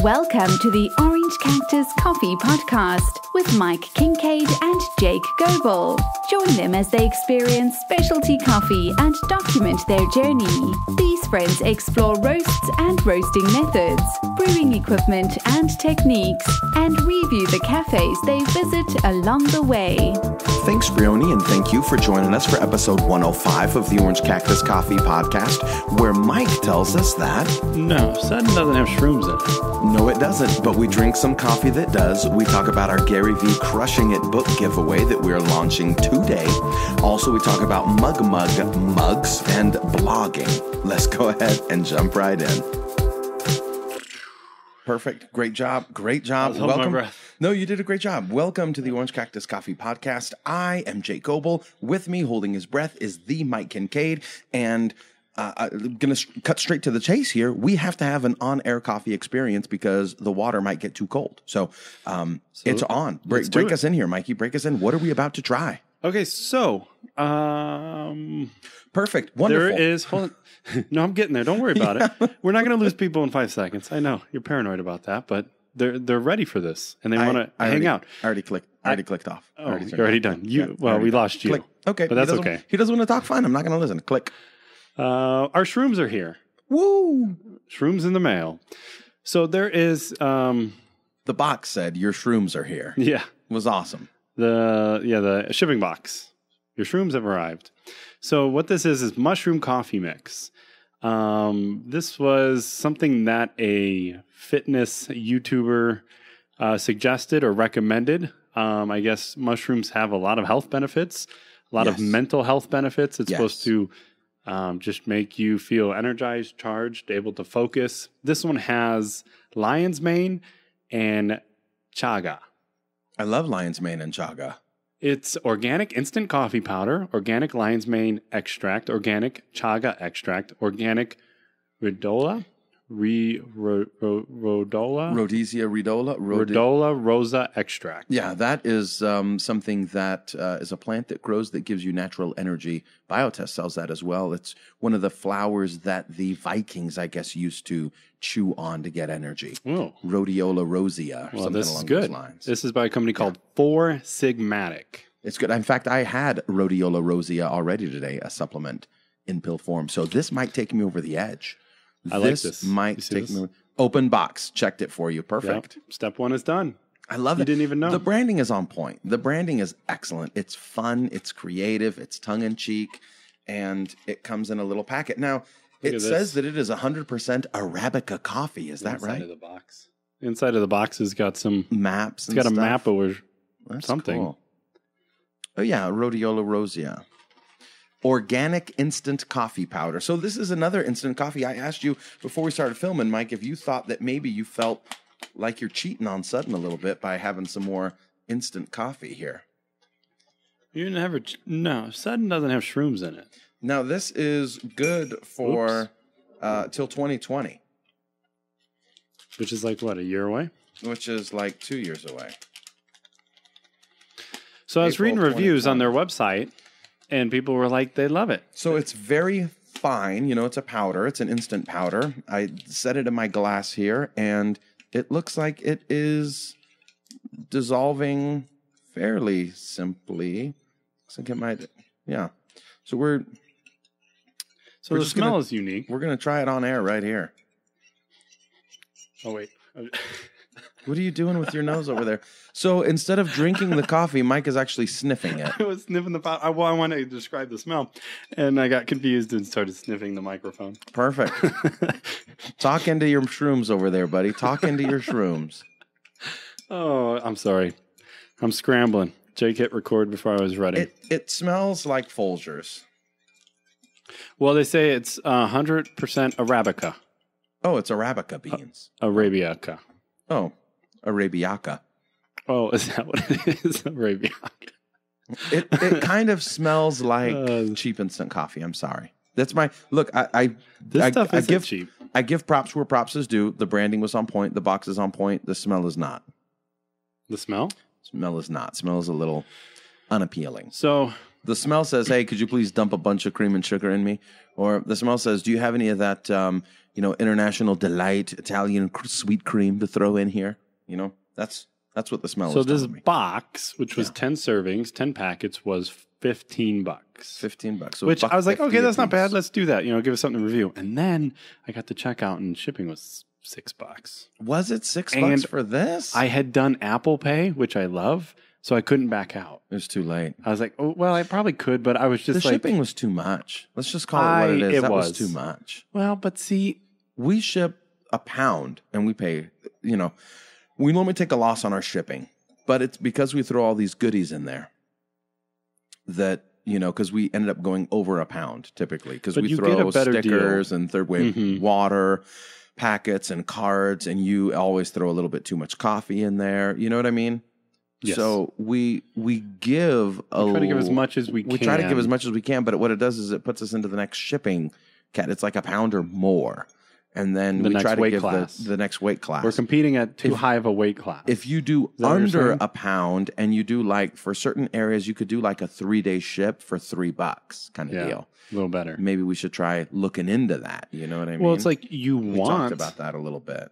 Welcome to the Orange Cactus Coffee Podcast with Mike Kincaid and Jake Goebel. Join them as they experience specialty coffee and document their journey. These friends explore roasts and roasting methods, brewing equipment and techniques, and review the cafes they visit along the way. Thanks, Brioni, and thank you for joining us for episode 105 of the Orange Cactus Coffee Podcast, where Mike tells us that... No, Sudden doesn't have shrooms in it. No, it doesn't, but we drink some coffee that does. We talk about our GaryVee Crushing It book giveaway that we are launching today. Also, we talk about mugs and blogging. Let's go ahead and jump right in. Perfect. Great job. Great job. Welcome. No, you did a great job. Welcome to the Orange Cactus Coffee Podcast. I am Jake Goebel. With me, holding his breath, is the Mike Kincaid. And I'm going to cut straight to the chase here. We have to have an on-air coffee experience because the water might get too cold. So it's on. Break us in here, Mikey. Break us in. What are we about to try? Okay, so... Perfect. Wonderful. There is... Hold on. No, I'm getting there. Don't worry about it. We're not going to lose people in 5 seconds. I know. You're paranoid about that, but they're ready for this, and they want to hang out. I already clicked off. Oh, you're already done. We lost you. Click. Okay. But that's okay. He doesn't want to talk. Fine. I'm not going to listen. Click. Our shrooms are here. Woo! Shrooms in the mail. So there is... The box said, your shrooms are here. Yeah. It was awesome. The shipping box. Your shrooms have arrived. So what this is mushroom coffee mix. This was something that a fitness YouTuber suggested or recommended. I guess mushrooms have a lot of health benefits, a lot of mental health benefits. It's supposed to just make you feel energized, charged, able to focus. This one has lion's mane and chaga. I love lion's mane and chaga. It's organic instant coffee powder, organic lion's mane extract, organic chaga extract, organic Rhodiola Rosea extract. Yeah, that is something that is a plant that grows that gives you natural energy. Biotest sells that as well. It's one of the flowers that the Vikings, I guess, used to chew on to get energy. Oh. Rhodiola Rosea. Well, this is good. This is by a company called Four Sigmatic. It's good. In fact, I had Rhodiola Rosea already today, a supplement in pill form. So this might take me over the edge. I like this. Might take me. Open box. Checked it for you. Perfect. Yep. Step one is done. I love it. You didn't even know. The branding is on point. The branding is excellent. It's fun. It's creative. It's tongue-in-cheek. And it comes in a little packet. Now, it says that it is 100% Arabica coffee. Is that right? Inside of the box. Inside of the box has got some maps. It's got a map over That's something. Cool. Oh, yeah. Rhodiola Rosea. Organic instant coffee powder. So this is another instant coffee. I asked you before we started filming, Mike, if you thought that maybe you felt like you're cheating on Sudden a little bit by having some more instant coffee here. No, Sudden doesn't have shrooms in it. Now, this is good for till 2020. Which is like, what, a year away? Which is like 2 years away. So I was reading reviews on their website, and people were like, they love it. So it's very fine. You know, it's a powder. It's an instant powder. I set it in my glass here, and it looks like it is dissolving fairly simply. Looks like it might, yeah. So the smell is unique. We're going to try it on air right here. Oh, wait. What are you doing with your nose over there? So instead of drinking the coffee, Mike is actually sniffing it. I was sniffing the powder. I wanted to describe the smell, and I got confused and started sniffing the microphone. Perfect. Talk into your shrooms over there, buddy. Talk into your shrooms. Oh, I'm sorry. I'm scrambling. Jake hit record before I was ready. It smells like Folgers. Well, they say it's 100% Arabica. Oh, it's Arabica beans. Arabica. Oh, Arabica. Oh, is that what it is? Arabica. It kind of smells like cheap instant coffee. I'm sorry. That's my look. This stuff isn't cheap. I give props where props is due. The branding was on point. The box is on point. The smell is not. The smell? Smell is not. Smell is a little unappealing. So the smell says, "Hey, could you please dump a bunch of cream and sugar in me?" Or the smell says, "Do you have any of that International Delight, Italian sweet cream to throw in here. That's what the smell is. So this box, which was 10 servings, 10 packets, was $15. $15. So which I was like, okay, that's not bad. Let's do that. Give us something to review. And then I got to check out, and shipping was $6. Was it $6 for this? I had done Apple Pay, which I love, so I couldn't back out. It was too late. I was like, oh, well, I probably could, but I was just the shipping was too much. Let's just call it what it is. That was too much. Well, but see, we ship a pound, and we pay, we normally take a loss on our shipping, but it's because we throw all these goodies in there that, because we ended up going over a pound typically, because we throw stickers and third wave water packets and cards, and you always throw a little bit too much coffee in there. You know what I mean? Yes. So we give try to give as much as we can. We try to give as much as we can, but what it does is it puts us into the next shipping cat. It's like a pound or more. And then we try to give the next weight class. We're competing at too high of a weight class. If you do under a pound, and you do for certain areas, you could do like a 3-day ship for $3 kind of deal. A little better. Maybe we should try looking into that. You know what I mean? Well, it's like we talked about that a little bit.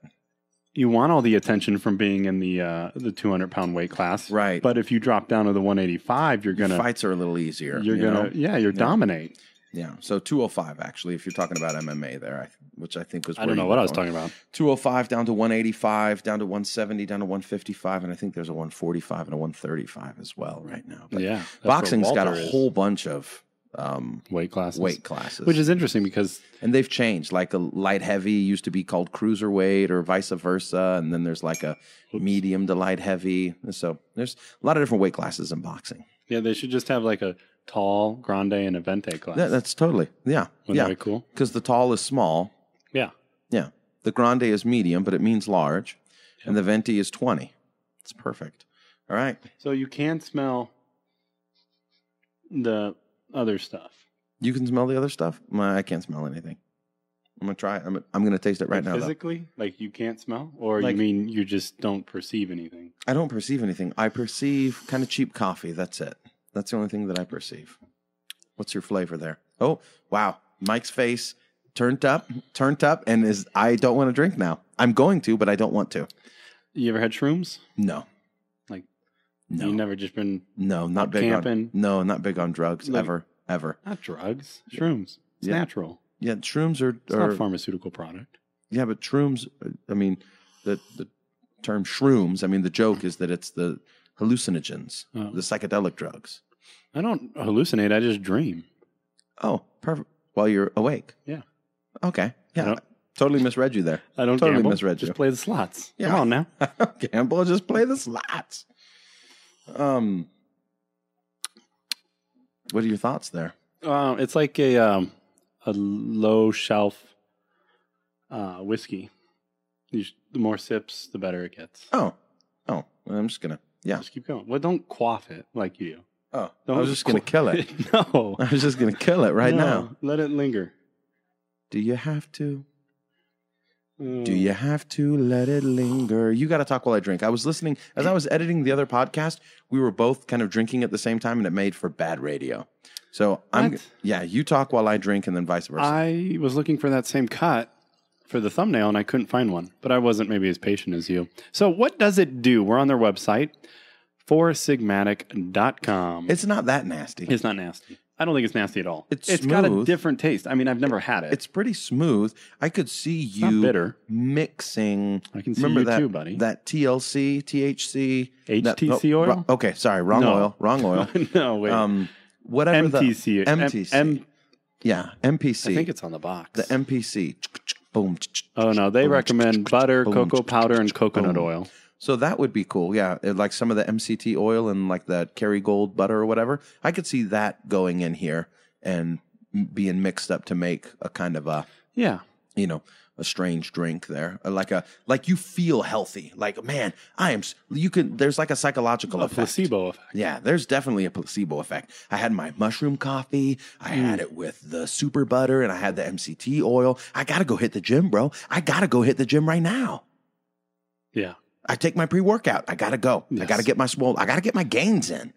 You want all the attention from being in the 200-pound weight class. Right. But if you drop down to the 185, you're going to... Fights are a little easier. You're dominate. Yeah, so 205 actually, if you're talking about MMA there, which I think was... I don't know what I was talking about. 205 down to 185, down to 170, down to 155, and I think there's a 145 and a 135 as well right now. But boxing's got a whole bunch of weight classes. Which is interesting because... And they've changed. Like a light heavy used to be called cruiserweight or vice versa, and then there's like a medium to light heavy. So there's a lot of different weight classes in boxing. Yeah, they should just have like a tall, grande, and a vente class. Yeah, that's totally, Wouldn't that be cool? Because the tall is small. Yeah. Yeah. The grande is medium, but it means large. Yep. And the venti is 20. It's perfect. All right. So you can smell the other stuff. You can smell the other stuff? I can't smell anything. I'm going to try it. I'm going to taste it right now. Physically? Though. Like you can't smell? Or you mean you just don't perceive anything? I don't perceive anything. I perceive kind of cheap coffee. That's it. That's the only thing that I perceive. What's your flavor there? Oh, wow. Mike's face turned up, and I don't want to drink now. I'm going to, but I don't want to. You ever had shrooms? No. No. You've never just been not big camping? Not big on drugs, ever. Not drugs. Shrooms. It's natural. Yeah, shrooms are not a pharmaceutical product. Yeah, but shrooms, the term shrooms, the joke is that it's the hallucinogens, the psychedelic drugs. I don't hallucinate. I just dream. Oh, perfect. While you're awake. Yeah. Okay. Yeah. Totally misread you there. I don't totally gamble. Misread you. Just play the slots. Yeah. Come on now. I don't gamble. Just play the slots. What are your thoughts there? It's like a low shelf whiskey. The more sips, the better it gets. Oh, I'm just gonna just keep going. Well, don't quaff it like you do. Oh, I was just gonna kill it. No, I was just gonna kill it right now. Let it linger. Do you have to? Do you have to let it linger? You got to talk while I drink. I was listening as I was editing the other podcast. We were both kind of drinking at the same time, and it made for bad radio. So you talk while I drink, and then vice versa. I was looking for that same cut for the thumbnail, and I couldn't find one. But I wasn't maybe as patient as you. So what does it do? We're on their website, foursigmatic.com. It's not that nasty. It's not nasty. I don't think it's nasty at all. It's got a different taste. I've never had it. It's pretty smooth. I could see you bitter. Mixing. I can see you too, buddy. That TLC, THC. HTC oil? Okay, sorry. Wrong oil. No, wait. Whatever MTC. MTC. MPC. I think it's on the box. The MPC. Boom. Oh, no. They recommend butter, cocoa powder, and coconut oil. So that would be cool. Yeah. Like some of the MCT oil and like the Kerrygold butter or whatever. I could see that going in here and being mixed up to make a kind of a strange drink there. Like you feel healthy. Like, man, there's like a psychological effect. Placebo effect. Yeah, there's definitely a placebo effect. I had my mushroom coffee. I had it with the super butter, and I had the MCT oil. I got to go hit the gym, bro. I got to go hit the gym right now. Yeah. I take my pre-workout. I got to go. Yes. I got to get I got to get my gains in.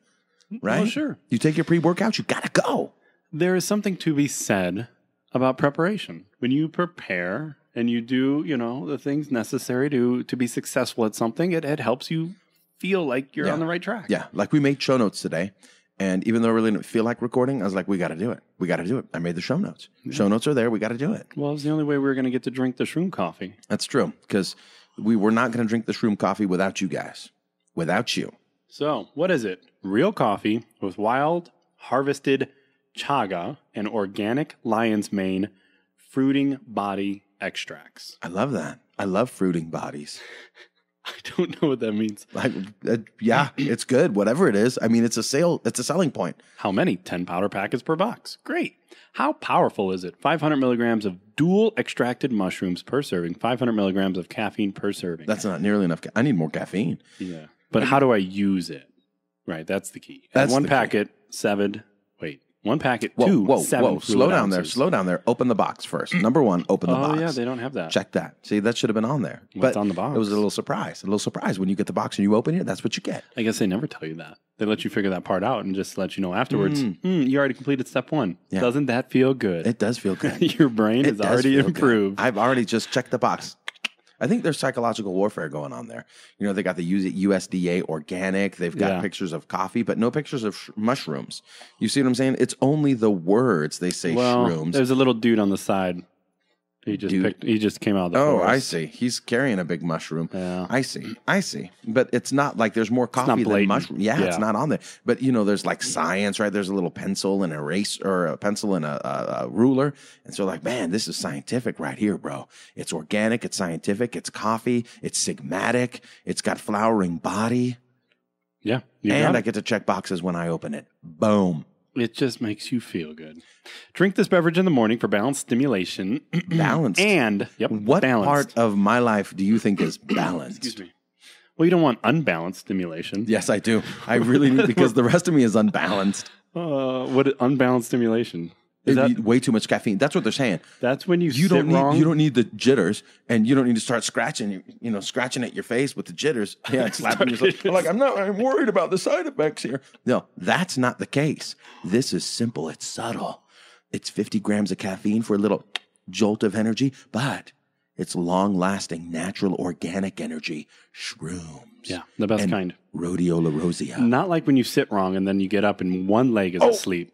Right? Well, sure. You take your pre-workout, you got to go. There is something to be said about preparation. When you prepare and you do, the things necessary to be successful at something, it helps you feel like you're on the right track. Yeah, like we made show notes today, and even though I really didn't feel like recording, I was like, we got to do it. We got to do it. I made the show notes. Yeah. Show notes are there. We got to do it. Well, it's the only way we were going to get to drink the shroom coffee. That's true, because we were not going to drink the shroom coffee without you guys. Without you. So, what is it? Real coffee with wild, harvested chaga and organic lion's mane fruiting body extracts. I love that. I love fruiting bodies. I don't know what that means. Yeah, it's good. Whatever it is. I mean, it's a selling point. How many? 10 powder packets per box. Great. How powerful is it? 500 milligrams of dual extracted mushrooms per serving, 500 milligrams of caffeine per serving. That's not nearly enough. I need more caffeine. Yeah. But how do I use it? Right. That's the key. That's one packet, one packet, seven. Slow down there. Slow down there. Open the box first. Number one, open the box. Oh, yeah, they don't have that. Check that. See, that should have been on there. What's on the box? It was a little surprise. When you get the box and you open it, that's what you get. I guess they never tell you that. They let you figure that part out and just let you know afterwards, you already completed step one. Yeah. Doesn't that feel good? It does feel good. Your brain is already improved. I've already just checked the box. I think there's psychological warfare going on there. They got the USDA organic. They've got pictures of coffee, but no pictures of mushrooms. You see what I'm saying? It's only the words they say shrooms. There's a little dude on the side. He just came out of the forest. I see. He's carrying a big mushroom. Yeah. I see. But it's not like there's more coffee than mushroom. Yeah, it's not on there. But there's like science, right? There's a little pencil and a pencil and a ruler. And so man, this is scientific right here, bro. It's organic, it's scientific, it's coffee, it's sigmatic, it's got flowering body. Yeah. And I get to check boxes when I open it. Boom. It just makes you feel good. Drink this beverage in the morning for balanced stimulation. Balanced? What balanced. Part of my life do you think is balanced? Excuse me. Well, you don't want unbalanced stimulation. Yes, I do. I really do, because the rest of me is unbalanced. What unbalanced stimulation? Way too much caffeine. That's what they're saying. That's when you don't need the jitters, and you don't need to start scratching at your face with the jitters. Yeah, slapping yourself. I'm worried about the side effects here. No, that's not the case. This is simple. It's subtle. It's 50 grams of caffeine for a little jolt of energy, but it's long-lasting, natural, organic energy. Shrooms. Yeah, the best kind. Rhodiola Rosea. Not like when you sit wrong and then you get up and one leg is asleep.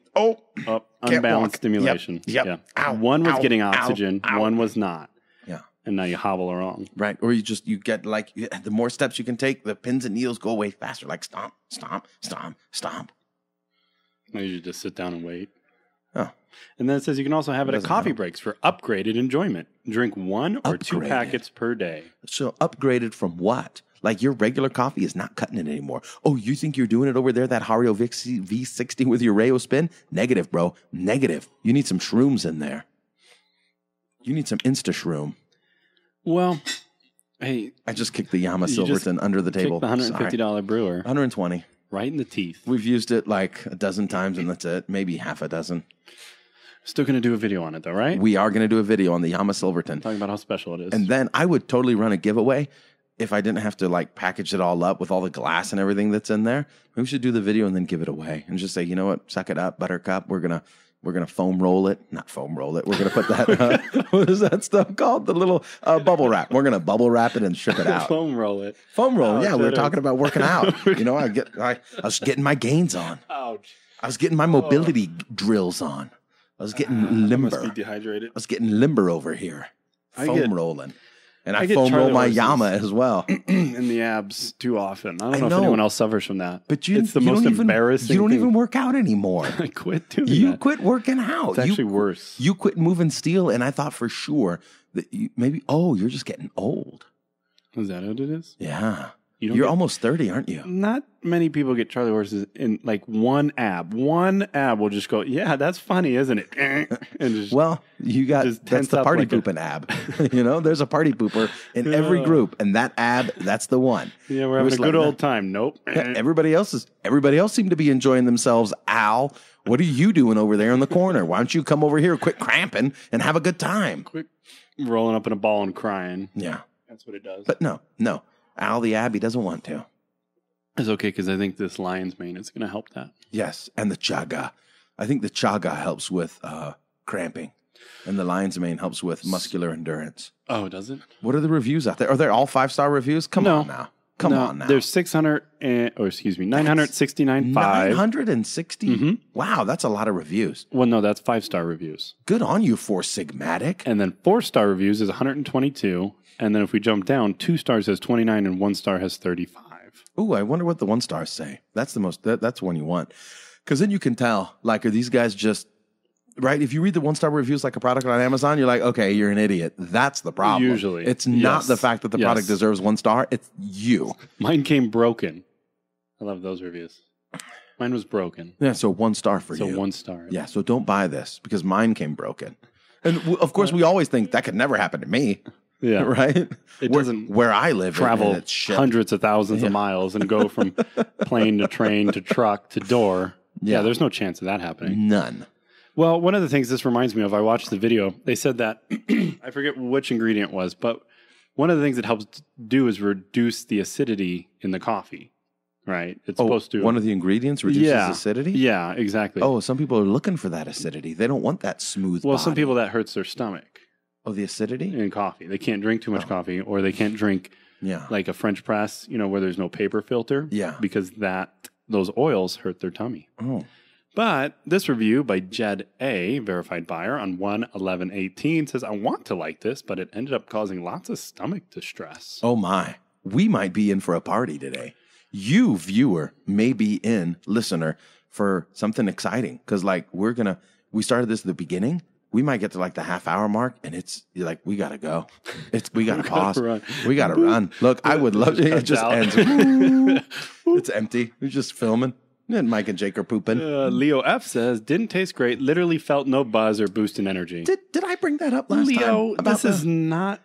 Unbalanced stimulation. Yep. Yeah. Ow, one was getting oxygen, ow. One was not. Yeah. And now you hobble along. Right. Or you get the more steps you can take, the pins and needles go away faster. Like stomp, stomp, stomp, stomp. Now you just sit down and wait. Oh. And then it says you can also have it at coffee breaks for upgraded enjoyment. Drink 1 or 2 packets per day. So upgraded from what? Like your regular coffee is not cutting it anymore. Oh, you think you're doing it over there, that Hario V60 with your Rayo spin? Negative, bro. Negative. You need some shrooms in there. You need some Insta shroom. Well, hey. I just kicked the Yama Silverton under the table. The $150 brewer. $120. Right in the teeth. We've used it like a dozen times, and that's it. Maybe half a dozen. Still going to do a video on it, though, right? We are going to do a video on the Yama Silverton. Talking about how special it is. And then I would totally run a giveaway if I didn't have to package it all up with all the glass and everything that's in there. Maybe we should do the video and then give it away and just say, you know what, suck it up, Buttercup. We're gonna foam roll it, not foam roll it. We're gonna put that what is that stuff called? The little bubble wrap. We're gonna bubble wrap it and ship it out. Foam roll it. Foam roll. Yeah, we were talking about working out. I was getting my gains on. Ouch. I was getting my mobility drills on. I was getting limber. I must be dehydrated. I was getting limber over here. Foam rolling. And I foam roll my Yama as well. In the abs too often. I don't know if anyone else suffers from that. But it's the most embarrassing You don't even work out anymore. I quit doing that. You quit working out. It's actually worse. You quit moving steel, and I thought for sure that you're just getting old. Is that what it is? Yeah. You're almost 30, aren't you? Not many people get Charlie horses in one ab. One ab will just go, yeah, that's funny, isn't it? And that's the party pooping ab. There's a party pooper in every group, and that ab, that's the one. Yeah, we're having a good old time. Nope. Everybody else seem to be enjoying themselves. Al, what are you doing over there in the corner? Why don't you come over here, quit cramping, and have a good time? Quit rolling up in a ball and crying. Yeah. That's what it does. But no. Al the Abbey doesn't want to. It's okay because I think this lion's mane is going to help that. Yes, and the chaga. I think the chaga helps with cramping. And the Lion's Mane helps with muscular endurance. Oh, does it? What are the reviews out there? Are they all 5-star reviews? Come on now. Come on now. There's 969.5. 960? Mm-hmm. Wow, that's a lot of reviews. Well, no, that's 5-star reviews. Good on you, Four Sigmatic. And then 4-star reviews is 122. And then if we jump down, 2 stars has 29 and 1 star has 35. Ooh, I wonder what the 1 stars say. That's the most. That's one you want, because then you can tell. Like, are these guys just right? If you read the 1-star reviews like a product on Amazon, you're like, okay, you're an idiot. That's the problem. Usually, it's not the fact that the product deserves 1 star. It's you. Mine came broken. I love those reviews. Mine was broken. Yeah, so 1 star for you. So 1 star. Yeah, so don't buy this because mine came broken. And of course, we always think that could never happen to me. Yeah. Right? It doesn't where I live, travel hundreds of thousands of miles and go from plane to train to truck to door. Yeah, there's no chance of that happening. None. Well, one of the things this reminds me of, I watched the video. They said that, I forget which ingredient it was, but one of the things it helps do is reduce the acidity in the coffee. Right? It's supposed to. One of the ingredients reduces acidity? Yeah, exactly. Oh, some people are looking for that acidity. They don't want that smooth body. Some people that hurts their stomach. Oh, the acidity? In coffee. They can't drink too much coffee, or they can't drink like a French press, where there's no paper filter. Yeah. Because those oils hurt their tummy. Oh. But this review by Jed A, verified buyer, on 1/11/18 says, I want to like this, but it ended up causing lots of stomach distress. Oh, my. We might be in for a party today. You, viewer, may be in, listener, for something exciting. Because, we started this at the beginning. We might get to the half-hour mark, and you're like, we got to go. We got to pause. We got to run. Look, I would love to. It just ends. It's empty. We're just filming. And Mike and Jake are pooping. Leo F says, didn't taste great. Literally felt no buzz or boost in energy. Did I bring that up last time? Leo, this is not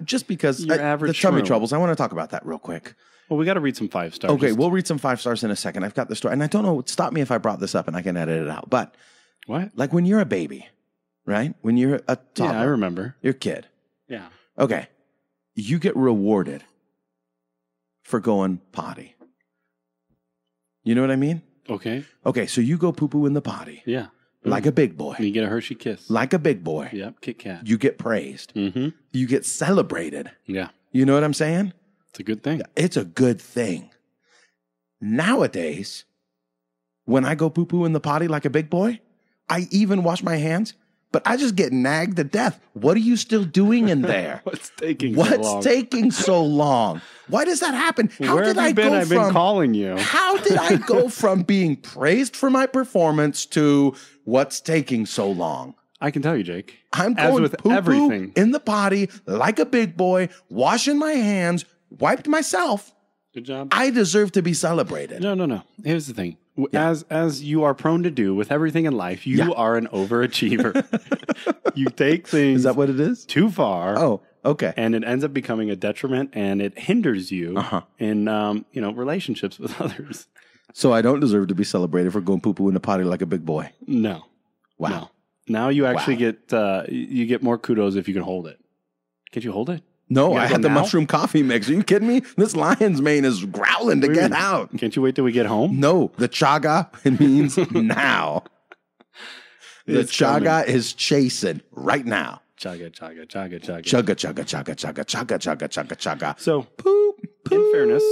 just because your average the tummy shroom. troubles. I want to talk about that real quick. Well, we got to read some 5 stars. Okay, we'll read some 5 stars in a second. I've got the story. And I don't know, stop me if I brought this up and I can edit it out. But what? Like when you're a baby, right? When you're a toddler. Yeah, I remember. You're a kid. Yeah. Okay. You get rewarded for going potty. You know what I mean? Okay. Okay, so you go poo-poo in the potty. Yeah. Like a big boy. And you get a Hershey kiss. Like a big boy. Yep, Kit Kat. You get praised. Mm-hmm. You get celebrated. Yeah. You know what I'm saying? It's a good thing. It's a good thing. Nowadays, when I go poo-poo in the potty like a big boy, I even wash my hands, but I just get nagged to death. What are you still doing in there? What's taking so long? Why does that happen? Where have you been? I've been calling you. How did I go from being praised for my performance to what's taking so long? I can tell you, Jake. I'm going poo-poo in the potty like a big boy, washing my hands, wiped myself. Good job. I deserve to be celebrated. No. Here's the thing. Yeah. As you are prone to do with everything in life, you are an overachiever. You take things Is that what it is? Too far. Oh, okay. And it ends up becoming a detriment, and it hinders you in relationships with others. So I don't deserve to be celebrated for going poo-poo in the potty like a big boy. No. Wow. No. Now you actually get more kudos if you can hold it. Can't you hold it? No, I had the mushroom coffee mix. Are you kidding me? This lion's mane is growling to get out. Can't you wait till we get home? No, the chaga, it means now. The chaga is chasing right now. Chaga. Chaga, chaga, chaga, chaga, chaga, chaga, chaga, chaga. So, in fairness,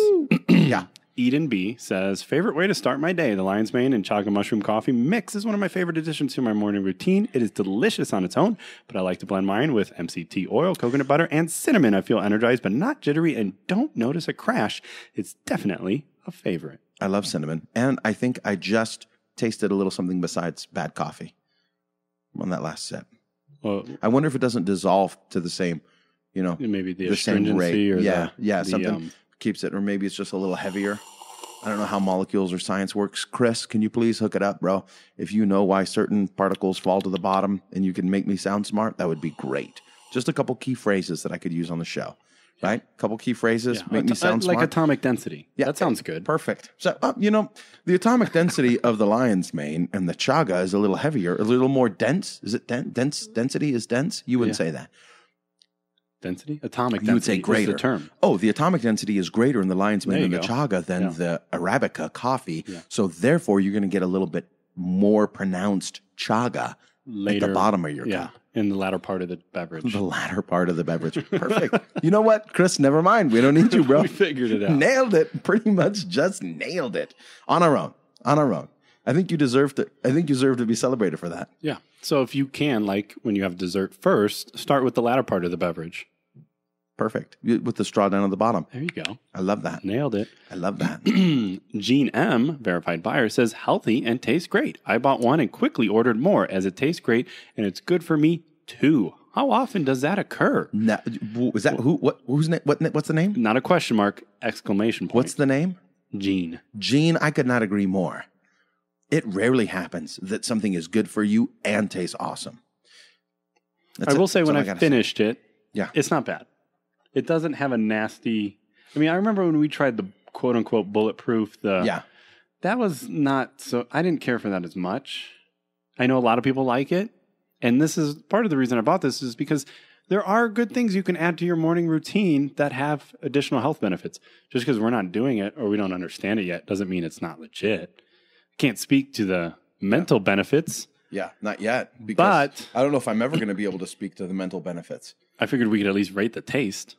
Eden B says, favorite way to start my day, the lion's mane and chaga mushroom coffee mix is one of my favorite additions to my morning routine. It is delicious on its own, but I like to blend mine with MCT oil, coconut butter, and cinnamon. I feel energized, but not jittery, and don't notice a crash. It's definitely a favorite. I love cinnamon, and I think I just tasted a little something besides bad coffee on that last sip. Well, I wonder if it doesn't dissolve to the same, maybe the same rate. Or something keeps it, or maybe it's just a little heavier. I don't know how molecules or science works. Chris, can you please hook it up, bro? If you know why certain particles fall to the bottom and you can make me sound smart, that would be great. Just a couple key phrases that I could use on the show, right? A couple key phrases, make me sound smart. Like atomic density. Yeah, that sounds good. Perfect. So, the atomic density of the lion's mane and the chaga is a little heavier, a little more dense. Is it dense? Density is dense? You wouldn't say that. Density? Atomic density. You would say greater. Is the term. Oh, the atomic density is greater in the lion's mane and the chaga than the Arabica coffee. Yeah. So therefore, you're going to get a little bit more pronounced chaga later. At the bottom of your cup. In the latter part of the beverage. The latter part of the beverage. Perfect. You know what, Chris? Never mind. We don't need you, bro. We figured it out. Nailed it. Pretty much just nailed it. On our own. I think you deserve to be celebrated for that. Yeah. So if you can, like when you have dessert first, start with the latter part of the beverage. Perfect. With the straw down at the bottom. There you go. I love that. Nailed it. I love that. Gene M, verified buyer, says healthy and tastes great. I bought one and quickly ordered more as it tastes great and it's good for me too. How often does that occur? No, is that who? What? Who's name? What's the name? Not a question mark! Exclamation point. What's the name? Gene. Gene. I could not agree more. It rarely happens that something is good for you and tastes awesome. I will say when I finished it, yeah, it's not bad. It doesn't have a nasty. I mean, I remember when we tried the quote unquote bulletproof. That was not so. I didn't care for that as much. I know a lot of people like it. And this is part of the reason I bought this is because there are good things you can add to your morning routine that have additional health benefits. Just because we're not doing it or we don't understand it yet doesn't mean it's not legit. Can't speak to the mental benefits. Yeah, not yet. But I don't know if I'm ever going to be able to speak to the mental benefits. I figured we could at least rate the taste,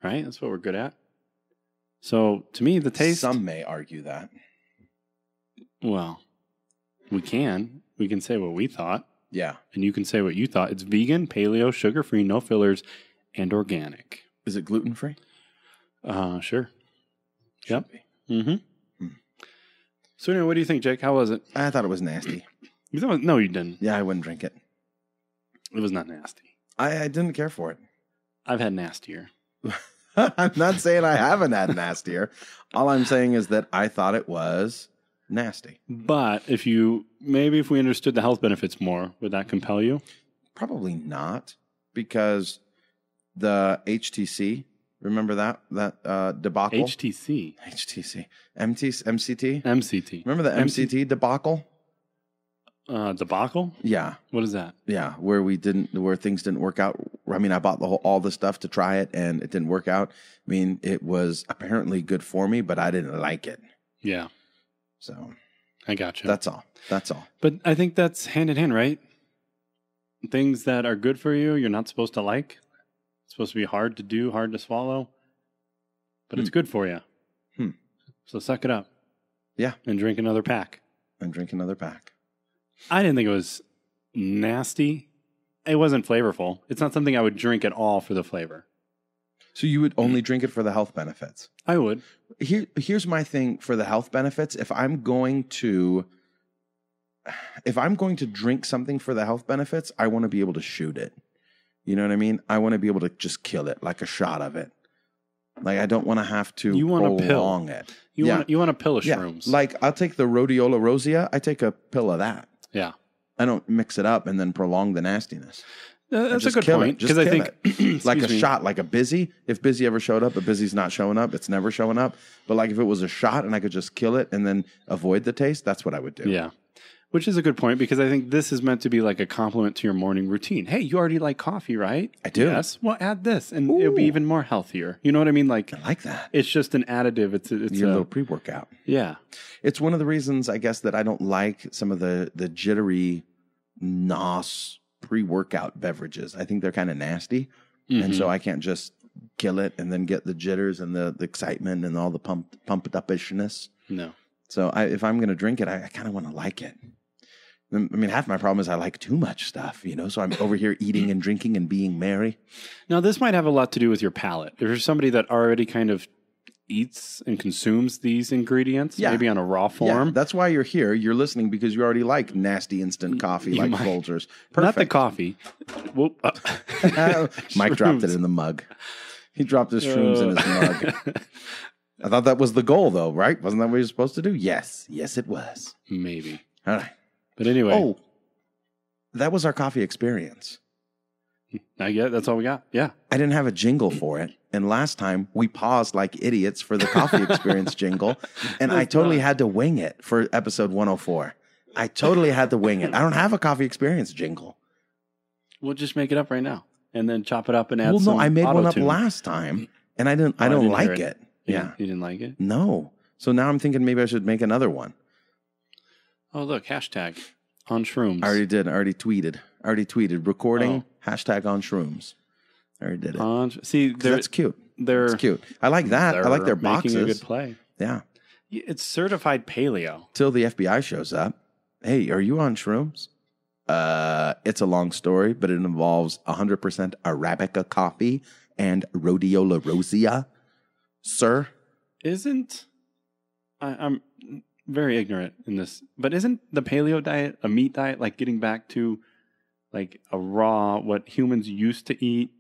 right? That's what we're good at. So to me, the taste. Some may argue that. Well, we can. We can say what we thought. Yeah. And you can say what you thought. It's vegan, paleo, sugar-free, no fillers, and organic. Is it gluten-free? Sure. Yep. Mm-hmm. So anyway, what do you think, Jake? How was it? I thought it was nasty. You thought, no, you didn't. Yeah, I wouldn't drink it. It was not nasty. I didn't care for it. I've had nastier. I'm not saying I haven't had nastier. All I'm saying is that I thought it was nasty. But if we understood the health benefits more, would that compel you? Probably not, because the HTC, remember that debacle? MCT. Remember the MCT debacle? Debacle? Yeah. What is that? Yeah, where things didn't work out. I mean, I bought all the stuff to try it, and it didn't work out. I mean, it was apparently good for me, but I didn't like it. Yeah. So I got you. That's all. But I think that's hand in hand, right? Things that are good for you, you're not supposed to like. It's supposed to be hard to do, hard to swallow. But it's good for you. So suck it up. Yeah. And drink another pack. I didn't think it was nasty. It wasn't flavorful. It's not something I would drink at all for the flavor. So you would only drink it for the health benefits? I would. Here's my thing for the health benefits. If I'm going to drink something for the health benefits, I want to be able to shoot it. You know what I mean? I want to be able to just kill it, like a shot of it. Like, I don't want to have to prolong it. You want a pill of shrooms. Yeah. Like, I'll take the Rhodiola Rosea. I take a pill of that. Yeah. I don't mix it up and then prolong the nastiness. That's a good point. Because I think like a shot, like a Busy. If Busy ever showed up, but Busy's not showing up, it's never showing up. But like if it was a shot and I could just kill it and then avoid the taste, that's what I would do. Yeah. Which is a good point, because I think this is meant to be like a complement to your morning routine. Hey, you already like coffee, right? I do. Yes. Well, add this, and it'll be even more healthier. You know what I mean? Like, I like that. It's just an additive. It's your little pre-workout. Yeah. It's one of the reasons, I guess, that I don't like some of the jittery NOS pre-workout beverages. I think they're kind of nasty, and so I can't just kill it and then get the jitters and the excitement and all the pump it up-ishness. No. So if I'm going to drink it, I kind of want to like it. I mean, half my problem is I like too much stuff, so I'm over here eating and drinking and being merry. Now, this might have a lot to do with your palate. If you're somebody that already kind of eats and consumes these ingredients, maybe on a raw form. Yeah, that's why you're here. You're listening because you already like nasty instant coffee like Folgers. Perfect. Not the coffee. Mike dropped it in the mug. He dropped his shrooms in his mug. I thought that was the goal, though, right? Wasn't that what you're supposed to do? Yes, it was. Maybe. All right. But anyway. Oh, that was our coffee experience. I get it. That's all we got. Yeah. I didn't have a jingle for it. And last time we paused like idiots for the coffee experience jingle. And I totally had to wing it for episode 104. I totally had to wing it. I don't have a coffee experience jingle. We'll just make it up right now and then chop it up and add some no, I made one up auto-tune. last time and I don't like it. Yeah. You didn't like it? No. So now I'm thinking maybe I should make another one. Oh, look, hashtag On shrooms. I already did. I already tweeted. Recording, hashtag on shrooms. I already did it. See, that's cute. That's cute. I like that. I like their boxes. Making a good play. Yeah. It's certified paleo. Till the FBI shows up. Hey, are you on shrooms? It's a long story, but it involves 100% Arabica coffee and Rhodiola Rosea. Sir? I'm very ignorant in this, but isn't the paleo diet a meat diet, like getting back to like a raw, what humans used to eat,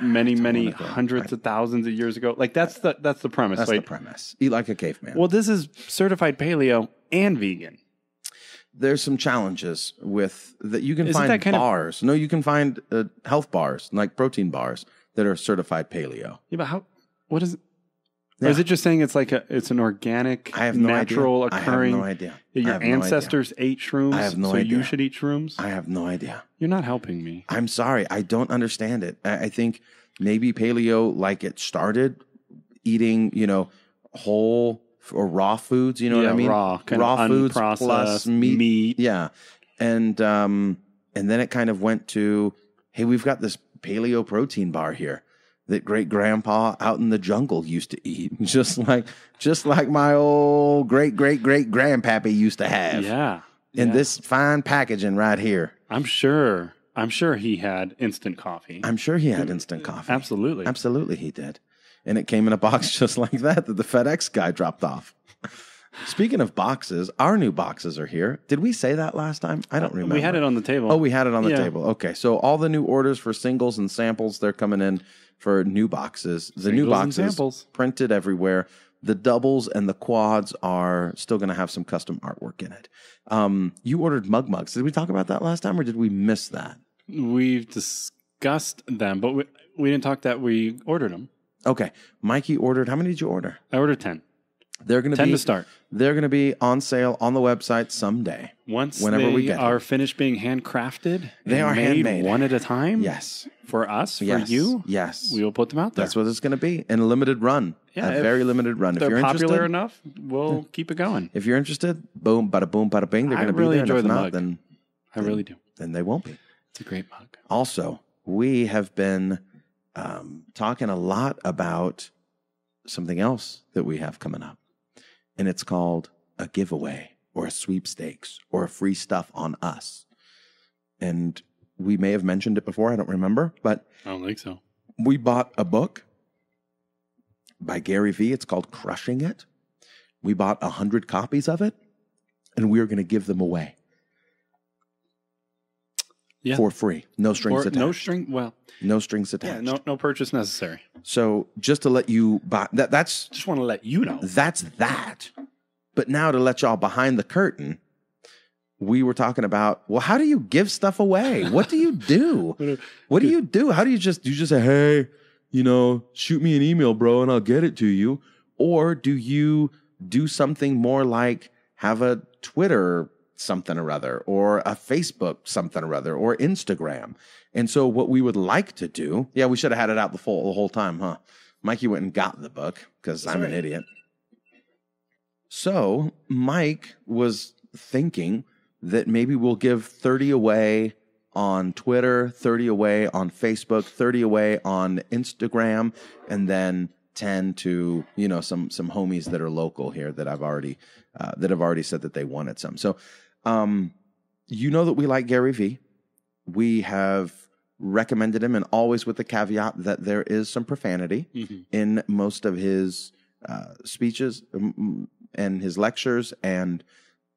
many hundreds of thousands of years ago? Like that's the premise. That's the premise. Eat like a caveman. Well, this is certified paleo and vegan. There's some challenges with that. You can find bars. No, you can find health bars, like protein bars that are certified paleo. Yeah, but what is it? Yeah. Or is it just saying it's like it's an organic, natural occurring? I have no idea. Your ancestors ate shrooms. I have no idea. You should eat shrooms. I have no idea. You're not helping me. I'm sorry. I don't understand it. I think maybe paleo, like it started eating, whole or raw foods. You know what I mean? Raw foods unprocessed plus meat. Yeah, and then it kind of went to, hey, we've got this paleo protein bar here that great grandpa out in the jungle used to eat, just like my old great grandpappy used to have. Yeah. In this fine packaging right here. I'm sure he had instant coffee. Absolutely. Absolutely he did. And it came in a box just like that the FedEx guy dropped off. Speaking of boxes, our new boxes are here. Did we say that last time? I don't remember. We had it on the table. Oh, we had it on the table. Okay. So all the new orders for singles and samples, they're coming in for new boxes. The new boxes printed everywhere. The doubles and the quads are still going to have some custom artwork in it. You ordered mugs. Did we talk about that last time, or did we miss that? We've discussed them, but we didn't talk that we ordered them. Okay. Mikey ordered. How many did you order? I ordered 10. They're going to 10 to start. They're going to be on sale on the website someday. Whenever we are finished being handcrafted, they are handmade one at a time. Yes, for us, for you. Yes, we will put them out there. That's what it's going to be in a limited run. Yeah, a very limited run. If they're popular enough, we'll keep it going. If you're interested, boom, bada boom, bada bing. They're going to be there. I really enjoy the mug. I really do. Then they won't be. It's a great mug. Also, we have been talking a lot about something else that we have coming up. And it's called a giveaway or a sweepstakes or a free stuff on us. And we may have mentioned it before. I don't remember, but I don't think so. We bought a book by GaryVee. It's called Crushing It. We bought 100 copies of it, and we are going to give them away. Yeah. For free. No strings attached. No strings attached. Yeah, no purchase necessary. So just to let you buy that's just want to let you know. That's that. But now to let y'all behind the curtain, we were talking about, well, how do you give stuff away? What do you do? What do you do? How do you just say, hey, shoot me an email, bro, and I'll get it to you? Or do you do something more like have a Twitter something or other, or a Facebook something or other, or Instagram? And so what we would like to do, we should have had it out the whole time, huh? Mikey went and got the book because I'm an idiot. So Mike was thinking that maybe we'll give 30 away on Twitter, 30 away on Facebook, 30 away on Instagram, and then 10 to, some homies that are local here that have already said that they wanted some. So, that we like GaryVee. We have recommended him, and always with the caveat that there is some profanity in most of his speeches and his lectures and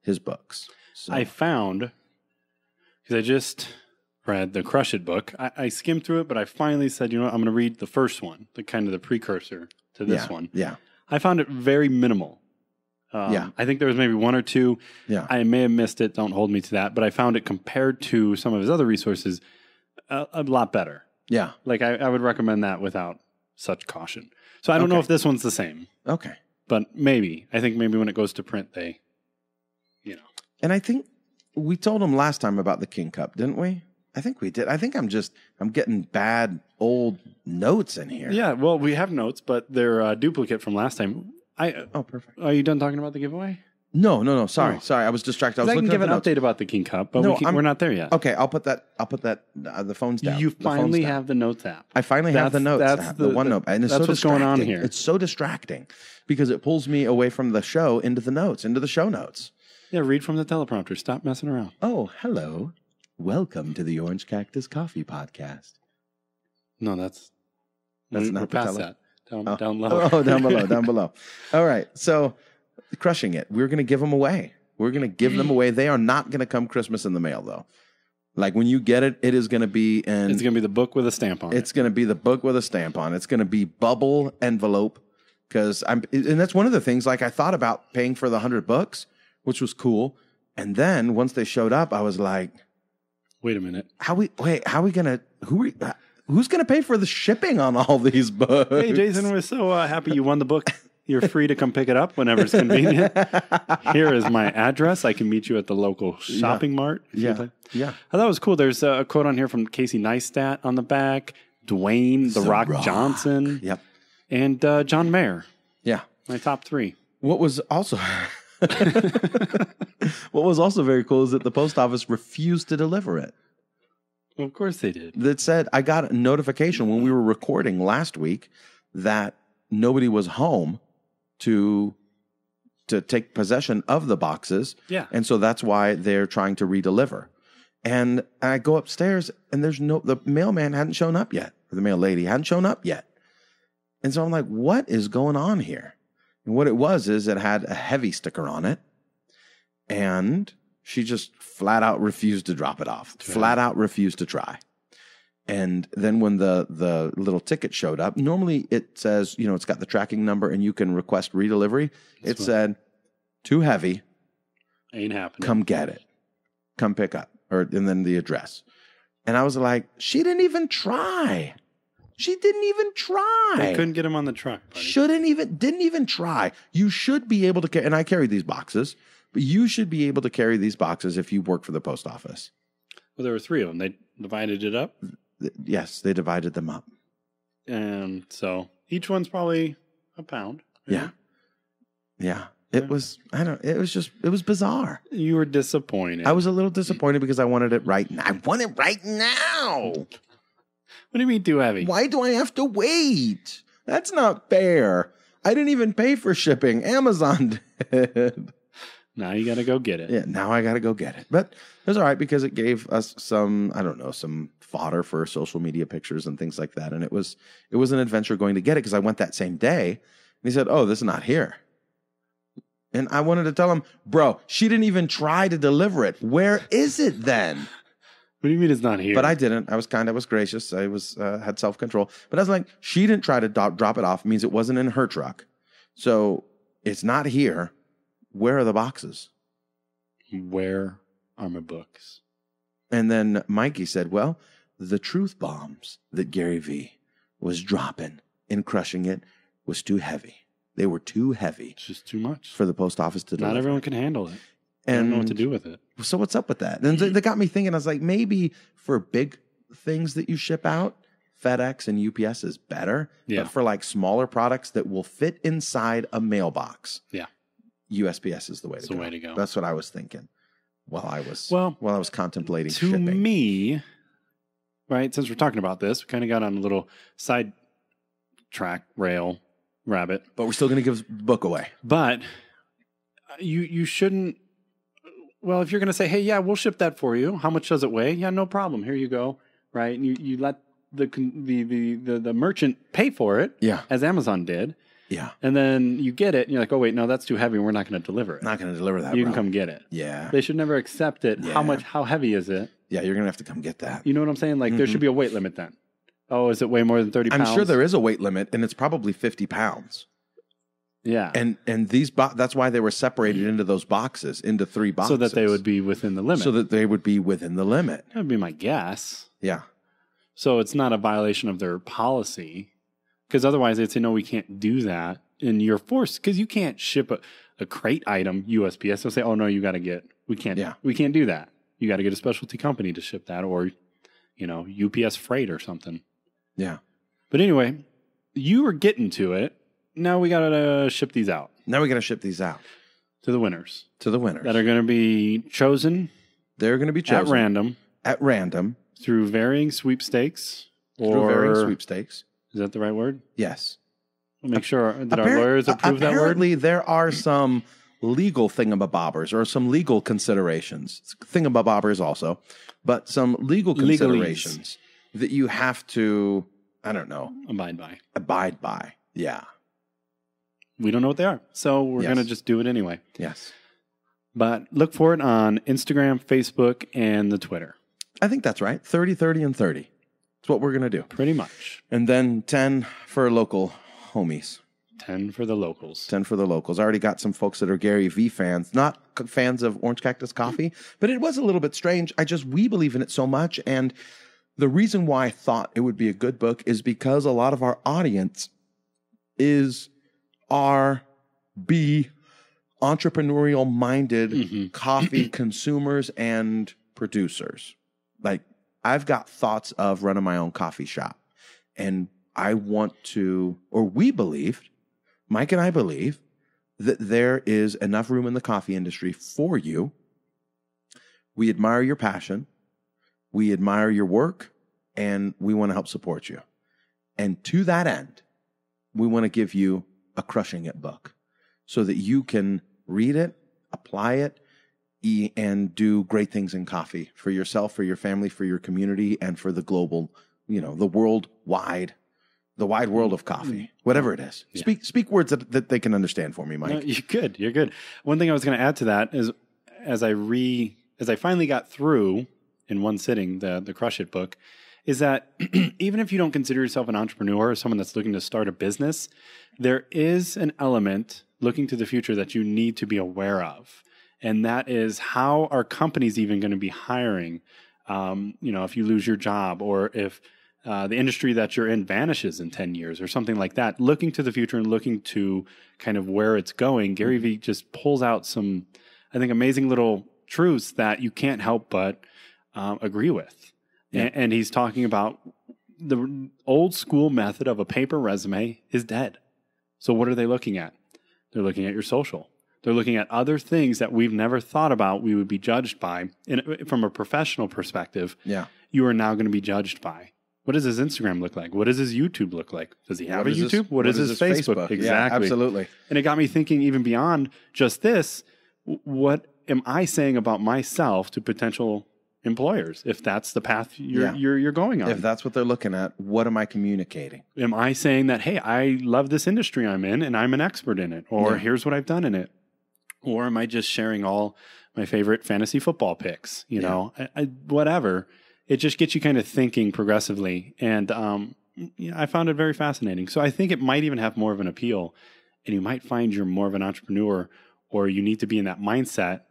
his books. So. I found, because I just read the Crush It book, I skimmed through it, but I finally said, I'm going to read the first one, the kind of the precursor to this one. Yeah. I found it very minimal. I think there was maybe one or two. Yeah. I may have missed it. Don't hold me to that. But I found it compared to some of his other resources a lot better. Yeah. Like I would recommend that without such caution. So I don't know if this one's the same. Okay. But maybe. I think maybe when it goes to print, they, And I think we told him last time about the King Cup, didn't we? I think we did. I think I'm getting bad old notes in here. Yeah. Well, we have notes, but they're a duplicate from last time. Oh, perfect. Are you done talking about the giveaway? No. Sorry. I was distracted. I was looking at at the an update about the King Cup, but we're not there yet. Okay, I'll put that. The phone's down. You finally have the Notes app. I finally have the Notes app, the OneNote, and it's that's so what's going on here. It's so distracting because it pulls me away from the show into the notes, into the show notes. Yeah, read from the teleprompter. Stop messing around. Oh, hello. Welcome to the Orange Cactus Coffee Podcast. No, that's not past that. Down low. Oh, down below. All right. So, crushing it. We're going to give them away. We're going to give them away. They are not going to come Christmas in the mail, though. Like, when you get it, it is going to be in... It's going to be the book with a stamp on it. It's going to be the book with a stamp on it. It's going to be bubble envelope. And that's one of the things, like, I thought about paying for the 100 books, which was cool. And then, once they showed up, I was like... Wait a minute. Who's going to pay for the shipping on all these books? Hey, Jason, we're so happy you won the book. You're free to come pick it up whenever it's convenient. Here is my address. I can meet you at the local shopping mart. Yeah. I thought it was cool. There's a quote on here from Casey Neistat on the back, Dwayne The Rock Johnson, and John Mayer. Yeah. My top 3. What was also very cool is that the post office refused to deliver it. Well, of course they did. That said, I got a notification when we were recording last week that nobody was home to take possession of the boxes. Yeah. And so that's why they're trying to redeliver. And I go upstairs and the mailman hadn't shown up yet. Or the mail lady hadn't shown up yet. And so I'm like, what is going on here? And what it was is it had a heavy sticker on it. And she just flat out refused to drop it off. Flat out refused to try. And then when the little ticket showed up, normally it says, it's got the tracking number and you can request redelivery. It said, too heavy. Ain't happening. Come get it. Come pick up. And then the address. And I was like, she didn't even try. She didn't even try. They couldn't get him on the truck, buddy. Didn't even try. You should be able to, and I carry these boxes, but you should be able to carry these boxes if you work for the post office. Well, there were 3 of them. They divided it up? Yes, they divided them up. And so each one's probably a pound. Right? Yeah. It was bizarre. You were disappointed. I was a little disappointed because I wanted it right now. I want it right now. What do you mean too heavy? Why do I have to wait? That's not fair. I didn't even pay for shipping. Amazon did. Now you got to go get it. Yeah, now I got to go get it. But it was all right because it gave us some fodder for social media pictures and things like that. And it was an adventure going to get it because I went that same day. And he said, "Oh, this is not here." And I wanted to tell him, "Bro, she didn't even try to deliver it. Where is it then?" What do you mean it's not here? But I didn't. I was gracious. I had self-control. But I was like, she didn't try to drop it off. It means it wasn't in her truck. So it's not here. Where are the boxes? Where are my books? And then Mikey said, well, the truth bombs that GaryVee was dropping and crushing it was too heavy. They were too heavy. It's just too much. For the post office to deliver. Not everyone can handle it. I don't know what to do with it. So what's up with that? And they got me thinking. I was like, maybe for big things that you ship out, FedEx and UPS is better. Yeah. But for like smaller products that will fit inside a mailbox, USPS is the way to go. The way to go. That's what I was thinking while I was contemplating shipping. To me, right, since we're talking about this, we kind of got on a little side track rabbit. But we're still going to give the book away. But you shouldn't. Well, if you're going to say, hey, yeah, we'll ship that for you. How much does it weigh? Yeah, no problem. Here you go. Right. And you let the merchant pay for it. Yeah. As Amazon did. Yeah. And then you get it and you're like, oh, wait, no, that's too heavy. We're not going to deliver it. Not going to deliver that. You can come get it. Yeah. They should never accept it. Yeah. How heavy is it? Yeah, you're going to have to come get that. You know what I'm saying? Like there should be a weight limit then. Oh, is it way more than 30 pounds? I'm sure there is a weight limit and it's probably 50 pounds. Yeah. And these that's why they were separated into those boxes, into 3 boxes. So that they would be within the limit. That would be my guess. Yeah. So it's not a violation of their policy. Because otherwise they'd say, no, we can't do that. And you're forced, because you can't ship a crate item USPS. They'll say, oh, no, we can't do that. You got to get a specialty company to ship that, or, UPS freight or something. Yeah. But anyway, you were getting to it. Now we got to ship these out. to the winners. To the winners. That are going to be chosen. They're going to be chosen. At random. Through varying sweepstakes. Through varying sweepstakes. Is that the right word? Yes. We'll make sure. Did our lawyers approve that word? Apparently, there are some legal thingamabobbers or some legal considerations. Thingamabobbers also. But some legal considerations that you have to, I don't know. Abide by. Yeah. We don't know what they are. So we're going to just do it anyway. Yes. But look for it on Instagram, Facebook, and the Twitter. I think that's right. 30, 30, and 30. That's what we're going to do. Pretty much. And then 10 for local homies. 10 for the locals. 10 for the locals. I already got some folks that are GaryVee fans, not fans of Orange Cactus Coffee, but it was a little bit strange. We believe in it so much. And the reason why I thought it would be a good book is because a lot of our audience is entrepreneurial-minded coffee consumers and producers. Like, I've got thoughts of running my own coffee shop. And I want to, or we believe, Mike and I believe, that there is enough room in the coffee industry for you. We admire your passion. We admire your work. And we want to help support you. And to that end, we want to give you a Crushing It book so that you can read it, apply it, and do great things in coffee for yourself, for your family, for your community, and for the global, the wide world of coffee, whatever it is. Yeah. Speak words that they can understand for me, Mike. No, you're good. One thing I was going to add to that is as I finally got through in one sitting the Crush It book, is that even if you don't consider yourself an entrepreneur or someone that's looking to start a business, there is an element looking to the future that you need to be aware of. And that is, how are companies even going to be hiring, if you lose your job, or if the industry that you're in vanishes in 10 years or something like that. Looking to the future and looking to kind of where it's going, GaryVee just pulls out some, I think, amazing little truths that you can't help but agree with. Yeah. And he's talking about the old school method of a paper resume is dead. So what are they looking at? They're looking at your social. They're looking at other things that we've never thought about we would be judged by. From a professional perspective, you are now going to be judged by. What does his Instagram look like? What does his YouTube look like? Does he have a YouTube? What is his Facebook? Exactly. Yeah, absolutely. And it got me thinking even beyond just this, what am I saying about myself to potential employers if that's the path you're going on? If that's what they're looking at, what am I communicating? Am I saying that, hey, I love this industry I'm in and I'm an expert in it, or here's what I've done in it? Or am I just sharing all my favorite fantasy football picks? Whatever. It just gets you kind of thinking progressively. And I found it very fascinating. So I think it might even have more of an appeal. And you might find you're more of an entrepreneur, or you need to be in that mindset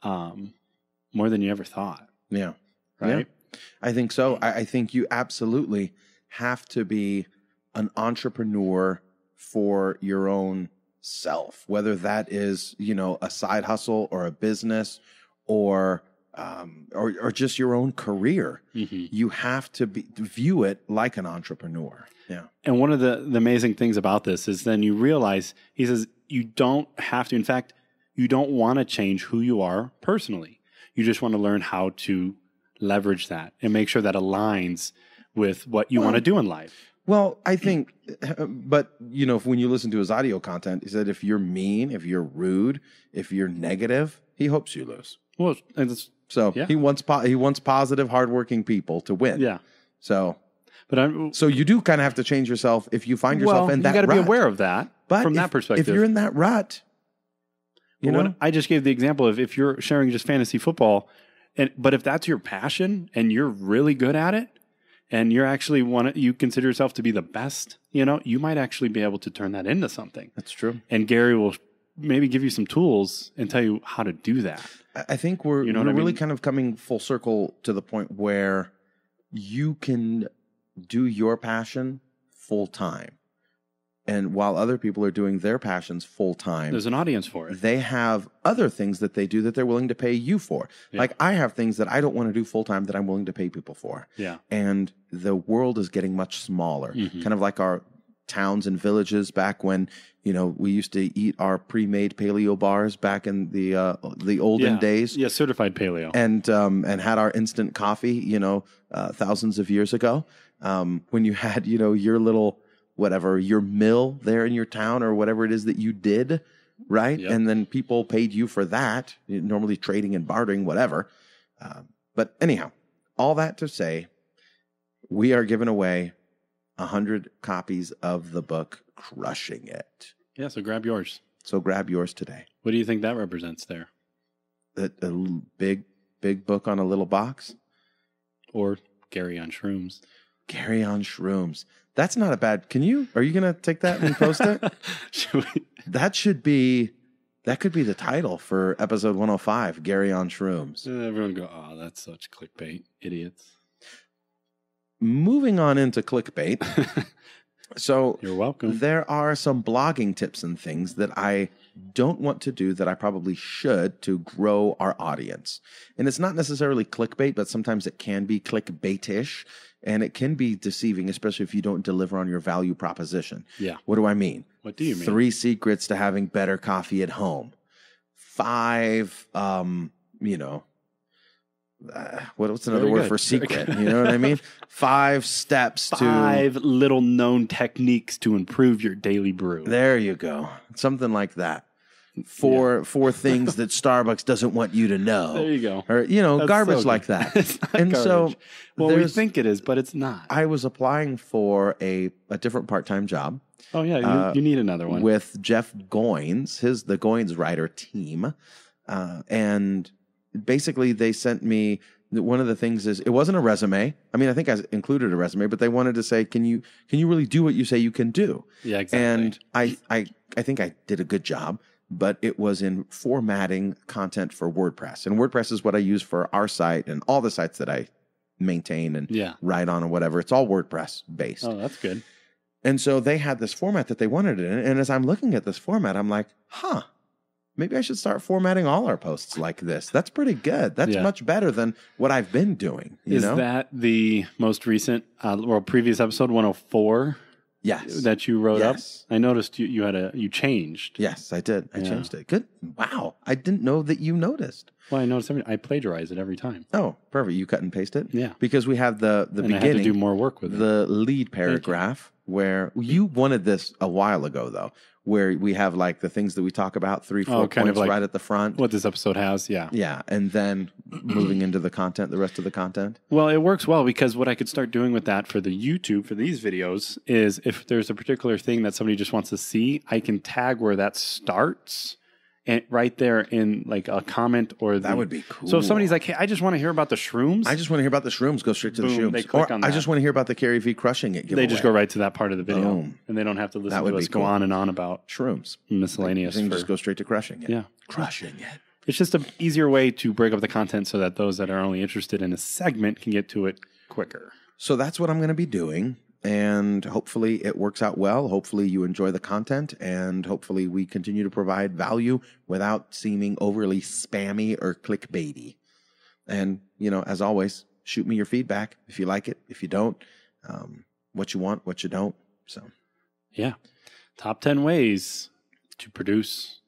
more than you ever thought. Yeah. Right? Yeah. I think so. I think you absolutely have to be an entrepreneur for your own self, whether that is, a side hustle or a business or just your own career. Mm-hmm. You have to view it like an entrepreneur. Yeah. And one of the amazing things about this is then you realize, he says, you don't have to, in fact, you don't want to change who you are personally. You just want to learn how to leverage that and make sure that aligns with what you want to do in life. Well, I think, but, when you listen to his audio content, he said if you're mean, if you're rude, if you're negative, he hopes you lose. Well, he wants positive, hardworking people to win. Yeah. So you do kind of have to change yourself if you find yourself in that rut. You got to be aware of that from that perspective. If you're in that rut, I just gave the example of if you're sharing just fantasy football, but if that's your passion and you're really good at it, and you're actually you consider yourself to be the best, you might actually be able to turn that into something. That's true. And Gary will maybe give you some tools and tell you how to do that. I think we're really kind of coming full circle to the point where you can do your passion full time. And while other people are doing their passions full time, there's an audience for it. They have other things that they do that they're willing to pay you for. Yeah. Like I have things that I don't want to do full time that I'm willing to pay people for. Yeah. And the world is getting much smaller. Mm-hmm. Kind of like our towns and villages back when, we used to eat our pre-made paleo bars back in the olden days. Yeah, certified paleo. And had our instant coffee, thousands of years ago. When you had, your little whatever, your mill there in your town or whatever it is that you did, right? Yep. And then people paid you for that, normally trading and bartering, whatever. But anyhow, all that to say, we are giving away 100 copies of the book Crushing It. Yeah, so grab yours. So grab yours today. What do you think that represents there? A big book on a little box? Or Gary on shrooms. Gary on shrooms. That's not a bad... Are you going to take that and post it? Should we? That could be the title for episode 105, Gary on shrooms. Everyone go, oh, that's such clickbait, idiots. Moving on into clickbait. So you're welcome. There are some blogging tips and things that I don't want to do that I probably should to grow our audience. And it's not necessarily clickbait, but sometimes it can be clickbait-ish, and it can be deceiving, especially if you don't deliver on your value proposition. Yeah. What do I mean? What do you mean? 3 secrets to having better coffee at home. 5, what's another word for secret? You know what I mean? 5 steps to... 5 little known techniques to improve your daily brew. There you go. Something like that. 4 things that Starbucks doesn't want you to know. There you go. Or, That's garbage so like that. And garbage. So... Well, we think it is, but it's not. I was applying for a different part-time job. Oh, yeah. You need another one. With Jeff Goins, the Goins Writer team. And... basically, they sent me, one of the things is, it wasn't a resume. I mean, I think I included a resume, but they wanted to say, can you really do what you say you can do? Yeah, exactly. And I think I did a good job, but it was in formatting content for WordPress. And WordPress is what I use for our site and all the sites that I maintain and write on or whatever. It's all WordPress based. Oh, that's good. And so they had this format that they wanted it in. And as I'm looking at this format, I'm like, maybe I should start formatting all our posts like this. That's pretty good. That's much better than what I've been doing. Is that the most recent, previous episode 104? Yes. That you wrote up? I noticed you changed. Yes, I did. I changed it. Good. Wow. I didn't know that you noticed. Well, I noticed I plagiarize it every time. Oh, perfect. You cut and paste it? Yeah. Because we have the beginning. I had to do more work with it. The lead paragraph where you wanted this a while ago, though, where we have like the things that we talk about, 3-4 points like right at the front. What this episode has, yeah. Yeah, and then moving into the content, the rest of the content. Well, it works well because what I could start doing with that for the YouTube, for these videos, is if there's a particular thing that somebody just wants to see, I can tag where that starts and right there in like a comment or that would be cool. So if somebody's like, hey, I just want to hear about the shrooms. I just want to hear about the shrooms. Go straight to the shrooms. They click on that. I just want to hear about the GaryVee Crushing It giveaway. They just go right to that part of the video. Boom. And they don't have to listen to us go on and on about shrooms. Miscellaneous. They can just go straight to Crushing It. Yeah. Crushing It. It's just an easier way to break up the content so that those that are only interested in a segment can get to it quicker. So that's what I'm going to be doing. And hopefully it works out well. Hopefully you enjoy the content, and hopefully we continue to provide value without seeming overly spammy or clickbaity. And, as always, shoot me your feedback if you like it, if you don't, what you want, what you don't. So, yeah. Top 10 ways to produce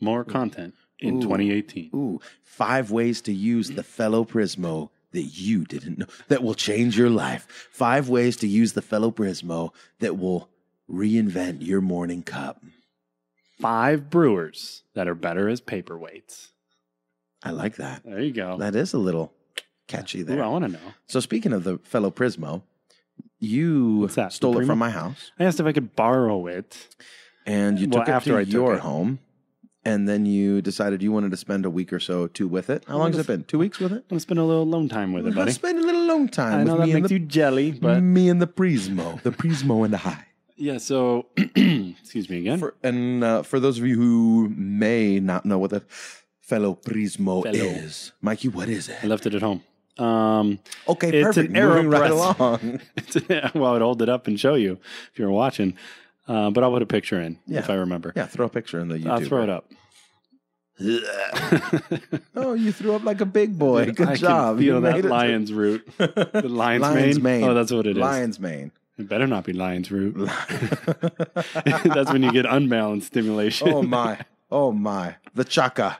more content in 2018. 5 ways to use the fellow Prismo that you didn't know that will change your life. 5 ways to use the fellow Prismo that will reinvent your morning cup. 5 brewers that are better as paperweights. I like that. There you go. That is a little catchy there. Ooh, I want to know. So speaking of the fellow Prismo, you stole it from my house. I asked if I could borrow it. And you took it to your home. And then you decided you wanted to spend a week or so, 2 with it. How long has it been? 2 weeks with it? I'm going to spend a little alone time with it, buddy. Spend a little alone time. I know that makes you jelly, but... Me and the Prismo. The Prismo and the high. Yeah, so... excuse me again. For those of you who may not know what the fellow Prismo is. Mikey, what is it? I left it at home. Okay, it's perfect. An Moving right along. Well, I would hold it up and show you if you're watching. But I'll put a picture in if I remember. Yeah, throw a picture in the YouTube. I'll throw it up. Oh, you threw up like a big boy. Good job. Can feel that lion's root. The lion's mane? Oh, that's what it is. Lion's mane. It better not be lion's root. That's when you get unbalanced stimulation. Oh my. The chakra.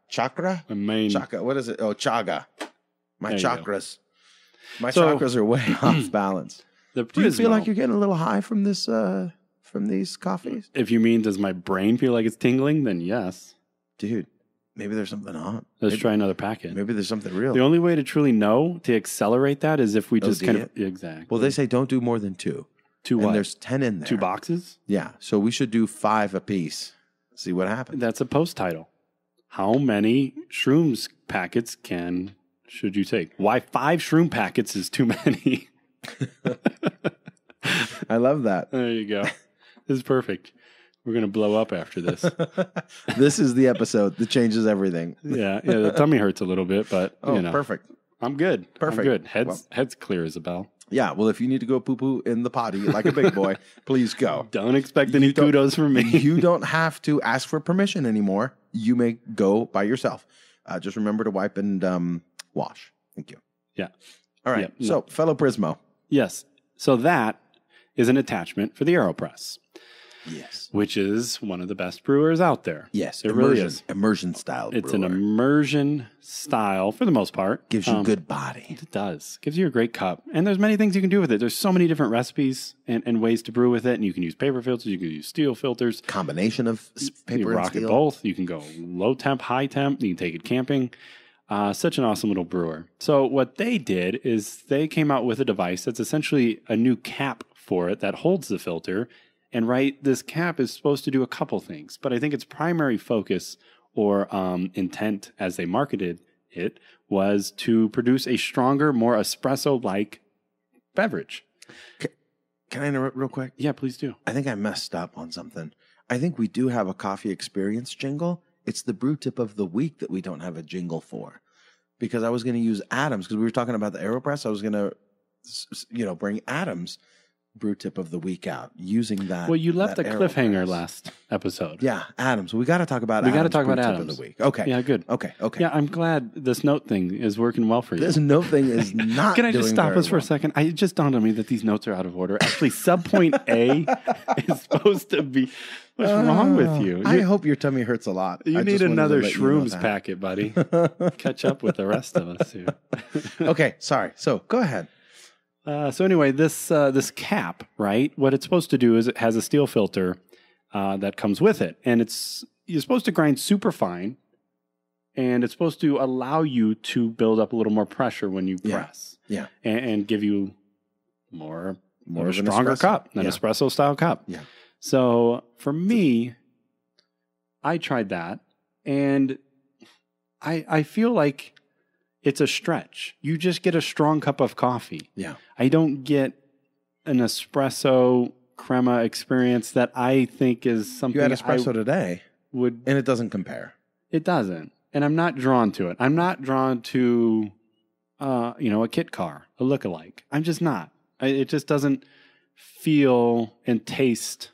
Chakra? The main. Chakra. What is it? Oh, chaga. My chakras. My chakras are way off balance. Do you feel like you're getting a little high from this? From these coffees? If you mean, does my brain feel like it's tingling? Then yes. Dude, maybe there's something on. Let's try another packet. Maybe there's something real. The only way to truly know, to accelerate that, is if we just kind of... Exactly. Well, they say don't do more than 2. 2 what? And there's 10 in there. 2 boxes? Yeah. So we should do 5 apiece. See what happens. That's a post title. How many shrooms packets should you take? Why 5 shroom packets is too many? I love that. There you go. This is perfect. We're going to blow up after this. This is the episode that changes everything. Yeah, the tummy hurts a little bit, but perfect. I'm good. Perfect. I'm good. Head's clear as a bell. Yeah, well, if you need to go poo-poo in the potty like a big boy, please go. Don't expect any kudos from me. You don't have to ask for permission anymore. You may go by yourself. Just remember to wipe and wash. Thank you. Yeah. All right. Yeah, so, fellow Prismo. Yes. So that is an attachment for the AeroPress. Yes. Which is one of the best brewers out there. Yes. It really is. Immersion style brewer. It's an immersion style for the most part. Gives you good body. It does. Gives you a great cup. And there's many things you can do with it. There's so many different recipes and ways to brew with it. And you can use paper filters. You can use steel filters. Combination of paper and rock steel. It both. You can go low temp, high temp. You can take it camping. Such an awesome little brewer. So what they did is they came out with a device that's essentially a new cap for it that holds the filter. And this cap is supposed to do a couple things, but I think its primary focus or intent as they marketed it was to produce a stronger, more espresso-like beverage. Can I interrupt real quick? Yeah, please do. I think I messed up on something. I think we do have a coffee experience jingle. It's the brew tip of the week that we don't have a jingle for. Because I was going to use Adams, because we were talking about the AeroPress. I was going to, bring Adams' brew tip of the week out using that. Well, you left a AeroPress. Cliffhanger last episode. Yeah, Adams. We got to talk about. We got to talk about brew Adams tip of the week. Okay. Yeah, good. Okay. Yeah, I'm glad this note thing is working well for you. This note thing is not. Can I just stop us for a second? It just dawned on me that these notes are out of order. Actually, subpoint A is supposed to be. What's wrong with you? I hope your tummy hurts a lot. You need another shrooms packet, buddy. Catch up with the rest of us here. Okay, sorry. So go ahead. So anyway, this cap, what it's supposed to do is it has a steel filter that comes with it, and you're supposed to grind super fine, and it's supposed to allow you to build up a little more pressure when you press, and give you more of a stronger cup, an espresso style cup. Yeah. So for me, I tried that, and I feel like it's a stretch. You just get a strong cup of coffee. Yeah. I don't get an espresso crema experience that I think is something. You had espresso today, and it doesn't compare. It doesn't, and I'm not drawn to it. I'm not drawn to, a kit car, a lookalike. I'm just not. It just doesn't feel and taste.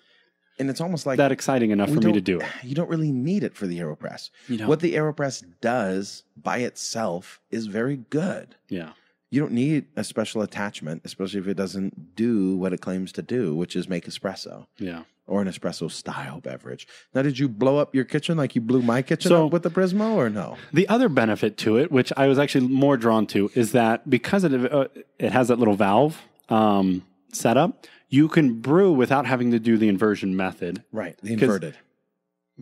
And it's almost like that exciting enough for me to do it. You don't really need it for the AeroPress. What the AeroPress does by itself is very good. Yeah. You don't need a special attachment, especially if it doesn't do what it claims to do, which is make espresso. Yeah. Or an espresso style beverage. Now, did you blow up your kitchen like you blew my kitchen up with the Prismo, or no? The other benefit to it, which I was actually more drawn to, is that because it has that little valve setup, you can brew without having to do the inversion method. Right, the inverted.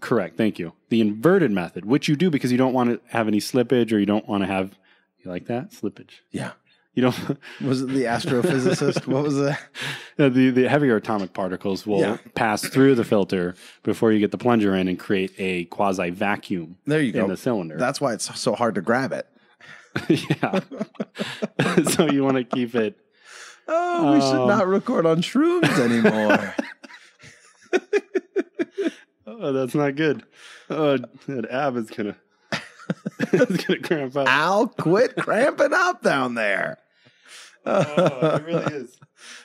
Correct, thank you. The inverted method, which you do because you don't want to have any slippage, or you don't want to have, you like that? Slippage. Yeah. You don't. Was it the astrophysicist? What was that? The heavier atomic particles will pass through the filter before you get the plunger in and create a quasi vacuum. There you go. In the cylinder. That's why it's so hard to grab it. Yeah. So you want to keep it. Oh, we should not record on shrooms anymore. Oh, that's not good. Oh, that ab is gonna cramp up. Al, quit cramping up down there. Oh, it really is.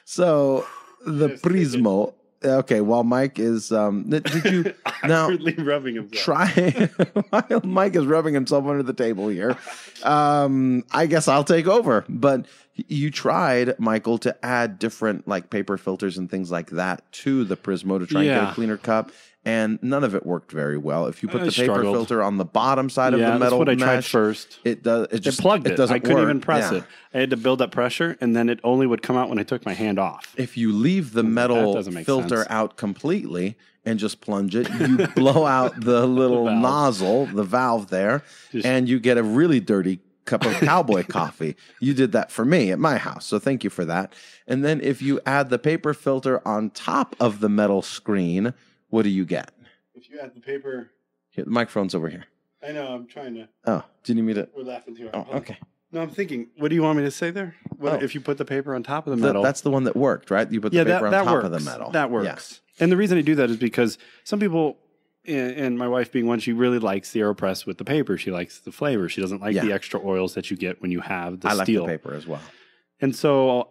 So the Prismo Okay, while Mike is, did you now rubbing himself? Try. While Mike is rubbing himself under the table here. I guess I'll take over. But you tried, Michael, to add different like paper filters and things like that to the Prismo to try and get a cleaner cup. And none of it worked very well. If you put the paper filter on the bottom side of the metal that's what mesh, I tried first. It does. It plugged it. Doesn't I couldn't work. even press it. I had to build up pressure, and then it only would come out when I took my hand off. If you leave the metal filter out completely and just plunge it, you blow out the little nozzle, the valve there, and you get a really dirty cup of cowboy coffee. You did that for me at my house, so thank you for that. And then if you add the paper filter on top of the metal screen, what do you get? If you add the paper... Here, the microphone's over here. I know, I'm trying to... Oh, do you need me to... We're laughing too hard. Oh, okay. No, I'm thinking, what do you want me to say there? If you put the paper on top of the metal... That's the one that worked, right? You put the paper on top works. of the metal. That works. Yeah. And the reason I do that is because some people, and my wife being one, she really likes the AeroPress with the paper. She likes the flavor. She doesn't like the extra oils that you get when you have the steel. I like the paper as well. And so...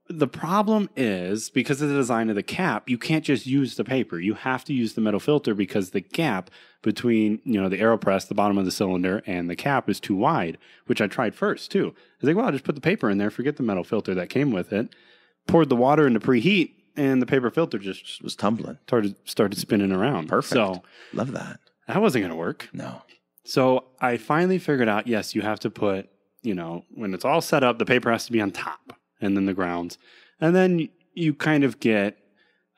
the problem is, because of the design of the cap, you can't just use the paper. You have to use the metal filter because the gap between, the AeroPress, the bottom of the cylinder, and the cap is too wide, which I tried first, too. I was like, well, I'll just put the paper in there, forget the metal filter that came with it, poured the water into preheat, and the paper filter just was tumbling. Started spinning around. Perfect. So, love that. That wasn't going to work. No. So I finally figured out, yes, you have to put, when it's all set up, the paper has to be on top. And then the grounds. And then you kind of get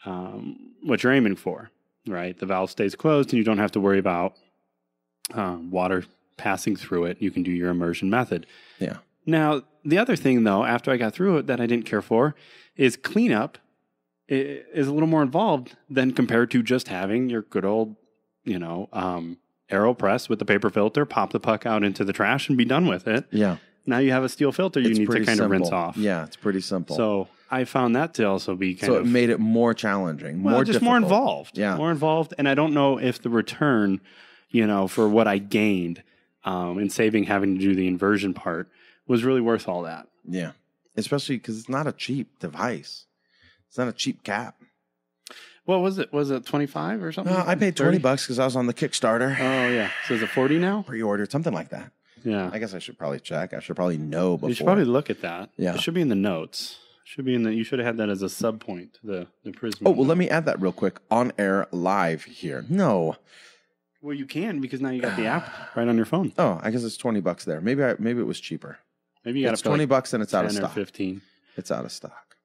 what you're aiming for, right? The valve stays closed and you don't have to worry about water passing through it. You can do your immersion method. Yeah. Now, the other thing, though, after I got through it that I didn't care for is cleanup is a little more involved than compared to just having your good old, AeroPress with the paper filter, pop the puck out into the trash and be done with it. Yeah. Now you have a steel filter you need to kind of rinse off. Yeah, it's pretty simple. So I found that to also be kind of... So it made it more challenging, more difficult. More involved. Yeah. More involved. And I don't know if the return, for what I gained in saving having to do the inversion part was really worth all that. Yeah. Especially because it's not a cheap device. It's not a cheap cap. What was it? Was it 25 or something? No, I paid $20 because I was on the Kickstarter. Oh, yeah. So is it 40 now? Pre-ordered, something like that. Yeah. I guess I should probably check. I should probably know before. You should probably look at that. Yeah. It should be in the notes. You should have had that as a sub point to the Prismo. Oh, well, let me add that real quick on air live here. No. Well, you can because now you got the app right on your phone. Oh, I guess it's $20 there. Maybe it was cheaper. Maybe you got it's $20 and it's out of stock. 15. It's out of stock.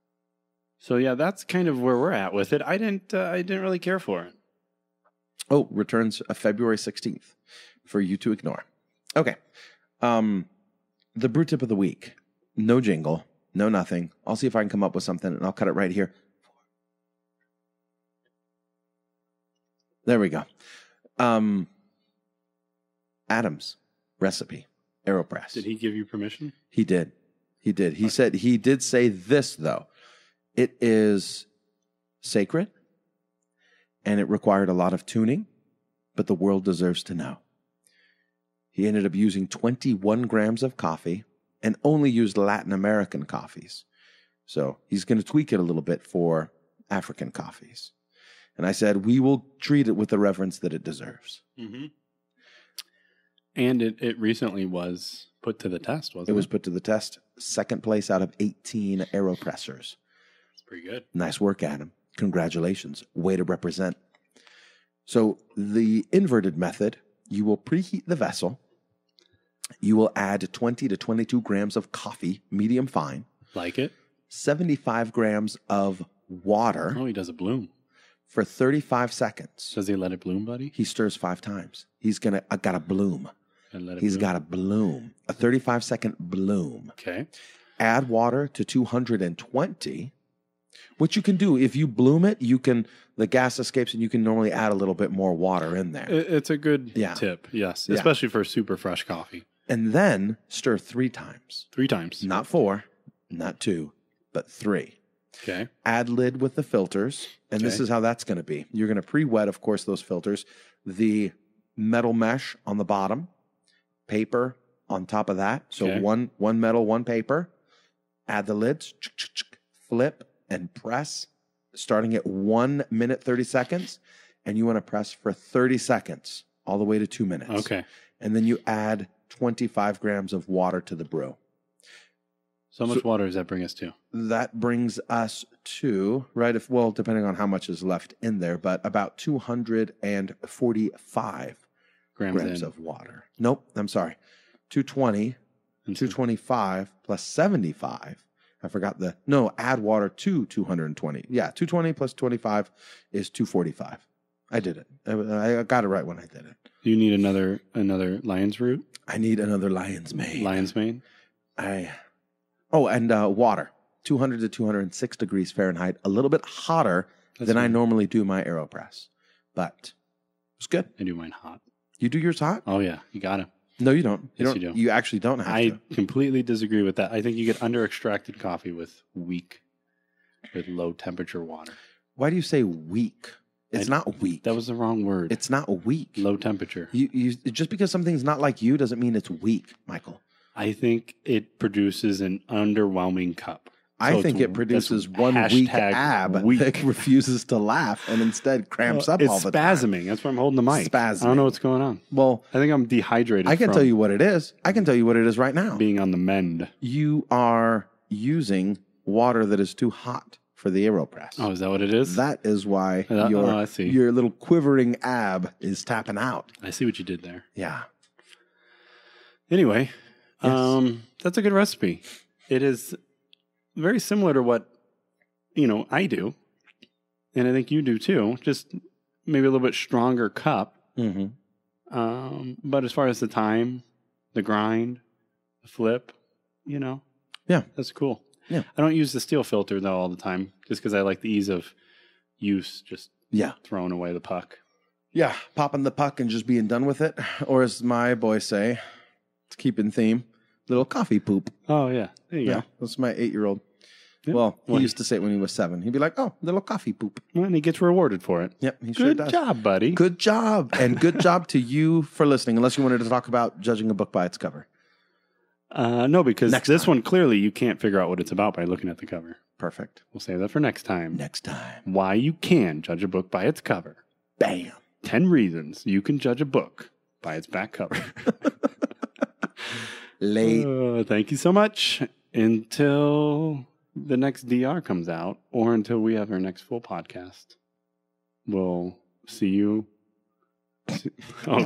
So yeah, that's kind of where we're at with it. I didn't really care for it. Oh, returns February 16th for you to ignore. Okay. The brew tip of the week. No jingle, no nothing. I'll see if I can come up with something and I'll cut it right here. There we go. Adam's recipe, AeroPress. Did he give you permission? He did. He said, he did say this though. It is sacred and it required a lot of tuning, but the world deserves to know. He ended up using 21 grams of coffee and only used Latin American coffees. So he's going to tweak it a little bit for African coffees. And I said, we will treat it with the reverence that it deserves. Mm-hmm. And it recently was put to the test, wasn't it? It was put to the test. Second place out of 18 AeroPressers. That's pretty good. Nice work, Adam. Congratulations. Way to represent. So the inverted method, you will preheat the vessel. You will add 20 to 22 grams of coffee, medium fine. Like it. 75 grams of water. Oh, he does a bloom. For 35 seconds. Does he let it bloom, buddy? He stirs 5 times. He's got a bloom. He's got a bloom. A 35-second bloom. Okay. Add water to 220. What you can do, if you bloom it, the gas escapes and you can normally add a little bit more water in there. It's a good tip, yes. Especially for super fresh coffee. And then stir 3 times. 3 times. Not 4, not 2, but 3. Okay. Add lid with the filters. And this is how that's going to be. You're going to pre-wet, of course, those filters. The metal mesh on the bottom. Paper on top of that. So one metal, one paper. Add the lids. Flip and press. starting at 1 minute, 30 seconds, and you want to press for 30 seconds all the way to 2 minutes. Okay. And then you add 25 grams of water to the brew. So much water does that bring us to? That brings us to, right, depending on how much is left in there, but about 245 grams of water. Nope, I'm sorry. 220, 225 plus 75. I forgot add water to 220. Yeah, 220 plus 25 is 245. I did it. I got it right when I did it. Do you need another lion's root? I need another lion's mane. Lion's mane? And water. 200 to 206 degrees Fahrenheit. A little bit hotter than I normally do my AeroPress. But it's good. I do mine hot. You do yours hot? Oh, yeah. You got to. No, you don't. You do. You actually don't have to. I completely disagree with that. I think you get under-extracted coffee with low-temperature water. Why do you say weak? It's not weak. That was the wrong word. It's not weak. Low temperature. You just because something's not like you doesn't mean it's weak, Michael. I think it produces an underwhelming cup. I think it produces one weak ab that refuses to laugh and instead cramps up all the time. It's spasming. That's why I'm holding the mic. Spasming. I don't know what's going on. Well, I think I'm dehydrated. I can tell you what it is. I can tell you what it is right now. Being on the mend. You are using water that is too hot for the AeroPress. Oh, is that what it is? That is why your little quivering ab is tapping out. I see what you did there. Yeah. Anyway, that's a good recipe. It is very similar to what, I do. And I think you do too. Just maybe a little bit stronger cup. Mm-hmm. But as far as the time, the grind, the flip, Yeah. That's cool. Yeah. I don't use the steel filter, though, all the time, just because I like the ease of use, just throwing away the puck. Yeah, popping the puck and just being done with it. Or as my boys say, to keep in theme, little coffee poop. Oh, yeah. There you go. That's my 8-year-old. Yep. Well, he used to say it when he was 7. He'd be like, oh, little coffee poop. Well, and he gets rewarded for it. Yep, he sure does. Good job, buddy. Good job. And good job to you for listening, unless you wanted to talk about judging a book by its cover. No, because this one, clearly, you can't figure out what it's about by looking at the cover. Perfect. We'll save that for next time. Next time. Why you can judge a book by its cover. Bam. 10 reasons you can judge a book by its back cover. Late. Thank you so much. Until the next DR comes out, or until we have our next full podcast, we'll see you. Oh,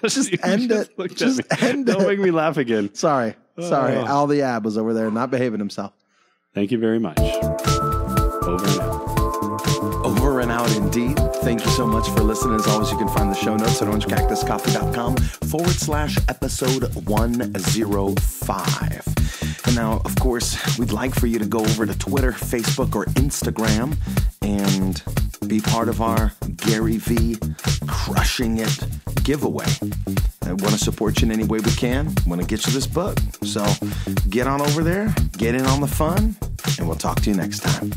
just end it. Just end it. Don't make me laugh again. Sorry. Al the Ab was over there not behaving himself. Thank you very much. Over and out. Over and out indeed. Thank you so much for listening. As always, you can find the show notes at orangecactuscoffee.com/episode 105. And now, of course, we'd like for you to go over to Twitter, Facebook, or Instagram and be part of our GaryVee Crushing It giveaway. I want to support you in any way we can. I want to get you this book. So get on over there, get in on the fun, and we'll talk to you next time.